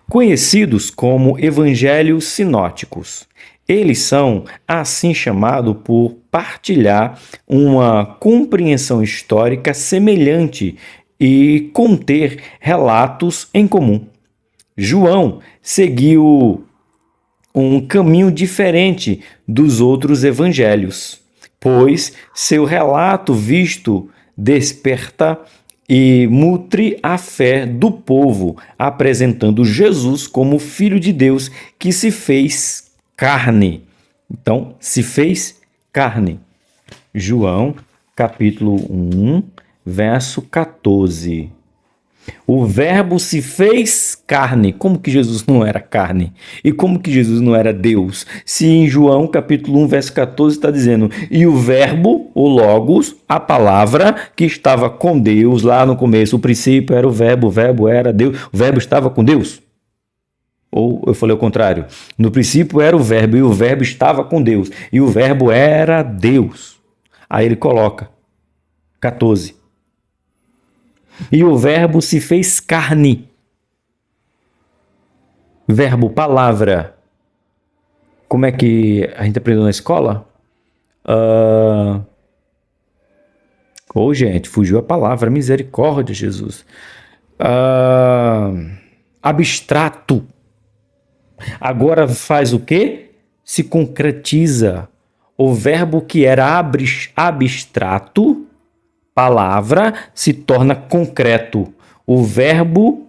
conhecidos como evangelhos sinóticos. Eles são assim chamados por partilhar uma compreensão histórica semelhante e conter relatos em comum. João seguiu um caminho diferente dos outros evangelhos, pois seu relato visto desperta e nutre a fé do povo, apresentando Jesus como Filho de Deus que se fez carne. Então, se fez carne. João, capítulo 1, verso 14. O verbo se fez carne. Como que Jesus não era carne? E como que Jesus não era Deus? Se em João capítulo 1, verso 14 está dizendo: e o verbo, o logos, a palavra que estava com Deus lá no começo. O princípio era o verbo era Deus. O verbo estava com Deus? Ou eu falei o contrário? No princípio era o verbo e o verbo estava com Deus. E o verbo era Deus. Aí ele coloca 14. E o verbo se fez carne. Verbo, palavra. Como é que a gente aprendeu na escola? Gente, fugiu a palavra. Misericórdia, Jesus. Abstrato. Agora faz o quê? Se concretiza. O verbo que era abstrato, palavra, se torna concreto. O verbo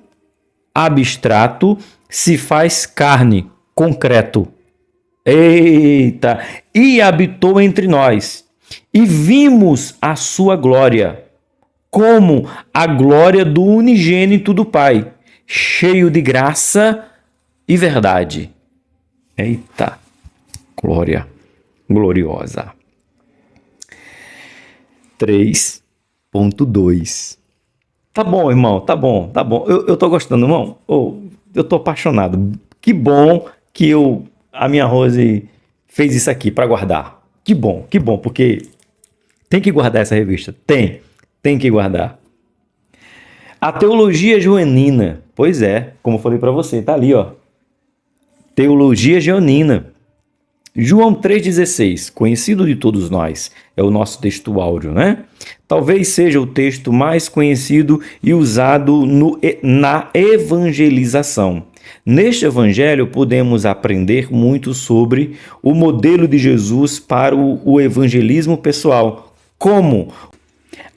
abstrato se faz carne, concreto. Eita! E habitou entre nós. E vimos a sua glória, como a glória do unigênito do Pai, cheio de graça e verdade. Eita! Glória gloriosa. 3.2. Tá bom, irmão, tá bom, tá bom. Eu tô gostando, irmão. Eu tô apaixonado. Que bom que a minha Rose fez isso aqui pra guardar. Que bom, porque tem que guardar essa revista. Tem que guardar. A teologia joanina. Pois é, como eu falei pra você, tá ali, ó. Teologia joanina. João 3,16, conhecido de todos nós, é o nosso texto áudio, né? Talvez seja o texto mais conhecido e usado na evangelização. Neste evangelho, podemos aprender muito sobre o modelo de Jesus para o evangelismo pessoal, como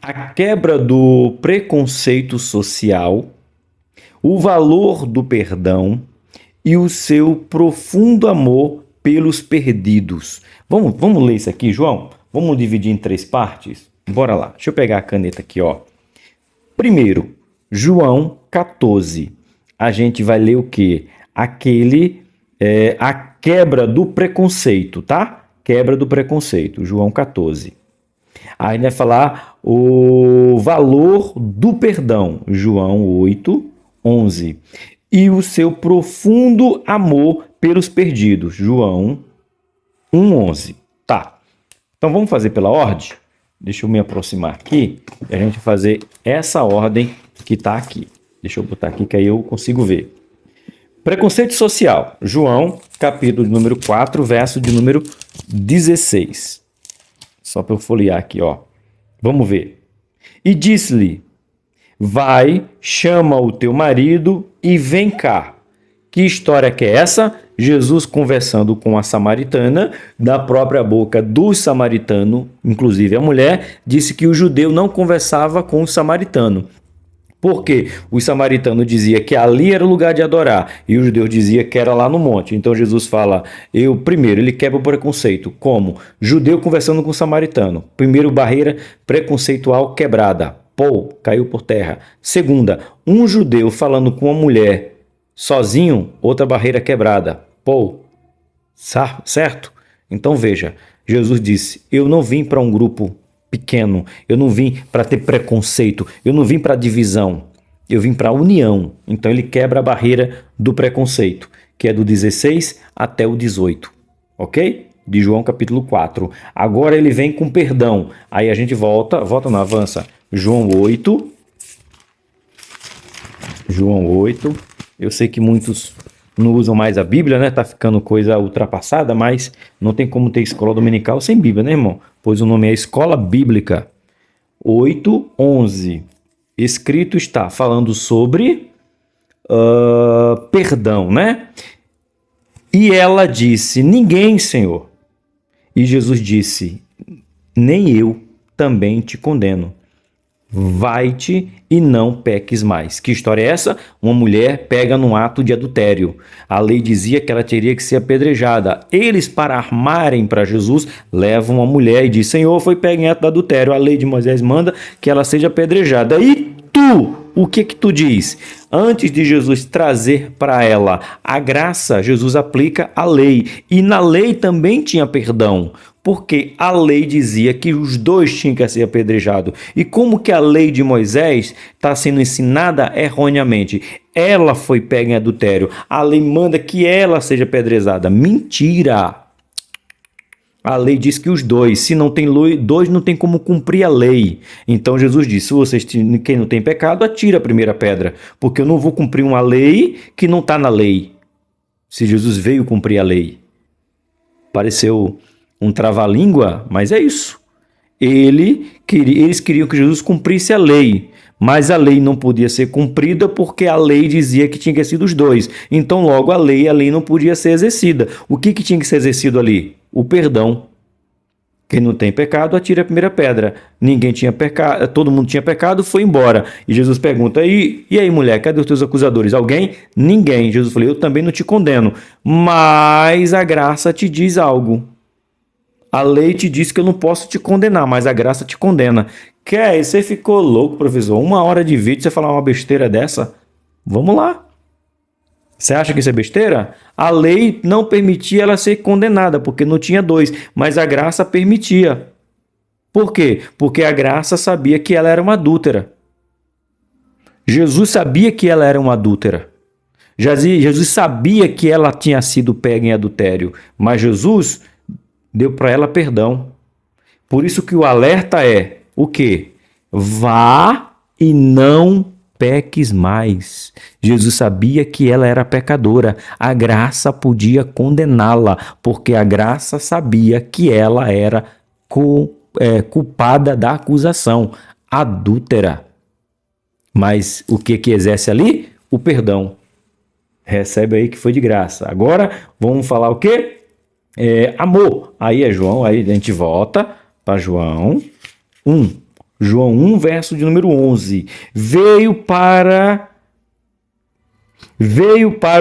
a quebra do preconceito social, o valor do perdão e o seu profundo amor pelos perdidos. Vamos ler isso aqui, João? Vamos dividir em 3 partes? Bora lá. Deixa eu pegar a caneta aqui, ó. Primeiro, João 14. A gente vai ler o quê? A quebra do preconceito, tá? Quebra do preconceito, João 14. Aí a gente vai falar o valor do perdão, João 8, 11. E o seu profundo amor pelos perdidos, João 1:11. Tá. Então vamos fazer pela ordem? Deixa eu me aproximar aqui e a gente fazer essa ordem que está aqui. Deixa eu botar aqui que aí eu consigo ver. Preconceito social, João, capítulo de número 4, verso de número 16. Só para eu folhear aqui, ó. Vamos ver. E disse-lhe: vai, chama o teu marido e vem cá. Que história que é essa? Jesus conversando com a samaritana, da própria boca do samaritano, inclusive a mulher, disse que o judeu não conversava com o samaritano. Porque o samaritano dizia que ali era o lugar de adorar e o judeu dizia que era lá no monte. Então Jesus fala, primeiro, ele quebra o preconceito. Como? Judeu conversando com o samaritano. Primeiro, barreira preconceitual quebrada. Pô, caiu por terra. Segunda, um judeu falando com uma mulher sozinho, outra barreira quebrada. Pô, certo? Então veja, Jesus disse, eu não vim para um grupo pequeno, eu não vim para ter preconceito, eu não vim para divisão, eu vim para união. Então ele quebra a barreira do preconceito, que é do 16 até o 18, ok? De João capítulo 4. Agora ele vem com perdão. Aí a gente volta não, avança. João 8. Eu sei que muitos não usam mais a Bíblia, né? Tá ficando coisa ultrapassada, mas não tem como ter escola dominical sem Bíblia, né, irmão? Pois o nome é Escola Bíblica. 8:11. Escrito está falando sobre perdão, né? E ela disse, ninguém, Senhor. E Jesus disse, nem eu também te condeno. Vai-te e não peques mais. Que história é essa? Uma mulher pega num ato de adultério. A lei dizia que ela teria que ser apedrejada. Eles, para armarem para Jesus, levam a mulher e dizem, Senhor, foi pega em ato de adultério. A lei de Moisés manda que ela seja apedrejada. E tu, o que tu diz? Antes de Jesus trazer para ela a graça, Jesus aplica a lei. E na lei também tinha perdão. Porque a lei dizia que os dois tinham que ser apedrejados. E como que a lei de Moisés está sendo ensinada erroneamente? Ela foi pega em adultério. A lei manda que ela seja apedrejada. Mentira! A lei diz que os dois, se não tem dois, não tem como cumprir a lei. Então Jesus disse, quem não tem pecado, atira a primeira pedra. Porque eu não vou cumprir uma lei que não está na lei. Se Jesus veio cumprir a lei. Pareceu um trava-língua, mas é isso. Eles queriam que Jesus cumprisse a lei, mas a lei não podia ser cumprida porque a lei dizia que tinha que ser dos dois. Então, logo, a lei não podia ser exercida. O que tinha que ser exercido ali? O perdão. Quem não tem pecado, atira a primeira pedra. Ninguém tinha pecado, todo mundo tinha pecado, foi embora. E Jesus pergunta, e aí, mulher, cadê os teus acusadores? Alguém? Ninguém. Jesus falou, eu também não te condeno, mas a graça te diz algo. A lei te diz que eu não posso te condenar, mas a graça te condena. Você ficou louco, professor? 1 hora de vídeo, você falar uma besteira dessa? Vamos lá. Você acha que isso é besteira? A lei não permitia ela ser condenada, porque não tinha dois, mas a graça permitia. Por quê? Porque a graça sabia que ela era uma adúltera. Jesus sabia que ela era uma adúltera. Jesus sabia que ela tinha sido pega em adultério, mas Jesus deu para ela perdão. Por isso que o alerta é o quê? Vá e não peques mais. Jesus sabia que ela era pecadora. A graça podia condená-la, porque a graça sabia que ela era culpada da acusação, adúltera. Mas o que exerce ali? O perdão. Recebe aí que foi de graça. Agora vamos falar o quê? Amor. Aí é João, aí a gente volta para João 1. João 1, verso de número 11. Veio para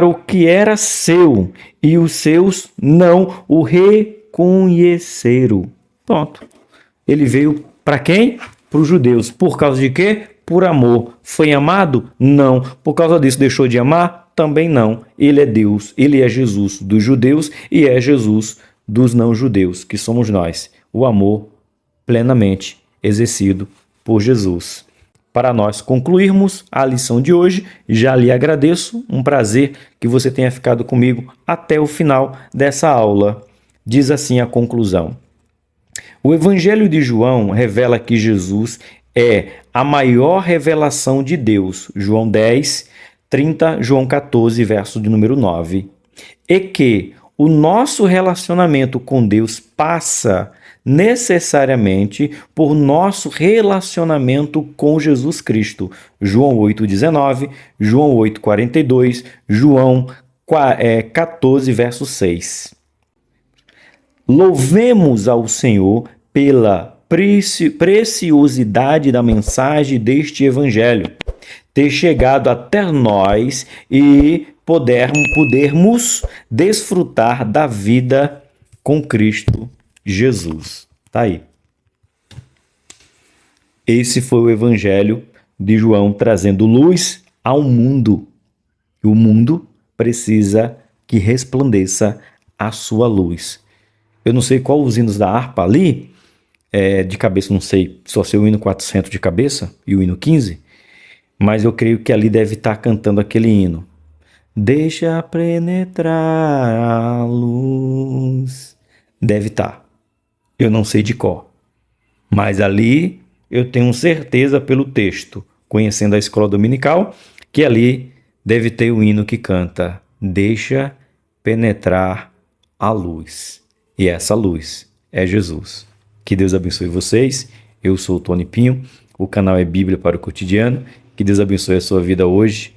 o que era seu, e os seus não o reconheceram. Pronto. Ele veio para quem? Para os judeus. Por causa de quê? Por amor. Foi amado? Não. Por causa disso deixou de amar? Também não. Ele é Deus, ele é Jesus dos judeus e é Jesus dos não-judeus, que somos nós. O amor plenamente exercido por Jesus. Para nós concluirmos a lição de hoje, já lhe agradeço, um prazer que você tenha ficado comigo até o final dessa aula. Diz assim a conclusão. O Evangelho de João revela que Jesus é a maior revelação de Deus, João 10, 30, João 14, verso de número 9, e que o nosso relacionamento com Deus passa necessariamente por nosso relacionamento com Jesus Cristo. João 8,19, João 8,42, João 14, verso 6. Louvemos ao Senhor pela preciosidade da mensagem deste Evangelho, ter chegado até nós e podermos desfrutar da vida com Cristo Jesus. Tá aí. Esse foi o Evangelho de João trazendo luz ao mundo. O mundo precisa que resplandeça a sua luz. Eu não sei qual os hinos da harpa ali, de cabeça não sei, só sei o hino 400 de cabeça e o hino 15, mas eu creio que ali deve estar cantando aquele hino. Deixa penetrar a luz. Deve estar. Eu não sei de cor. Mas ali eu tenho certeza pelo texto, conhecendo a escola dominical, que ali deve ter o hino que canta: deixa penetrar a luz. E essa luz é Jesus. Que Deus abençoe vocês. Eu sou o Tony Pinho. O canal é Bíblia para o Cotidiano. Que Deus abençoe a sua vida hoje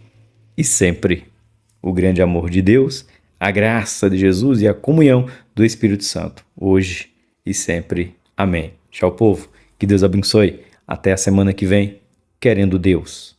e sempre. O grande amor de Deus, a graça de Jesus e a comunhão do Espírito Santo, hoje e sempre. Amém. Tchau, povo. Que Deus abençoe. Até a semana que vem, querendo Deus.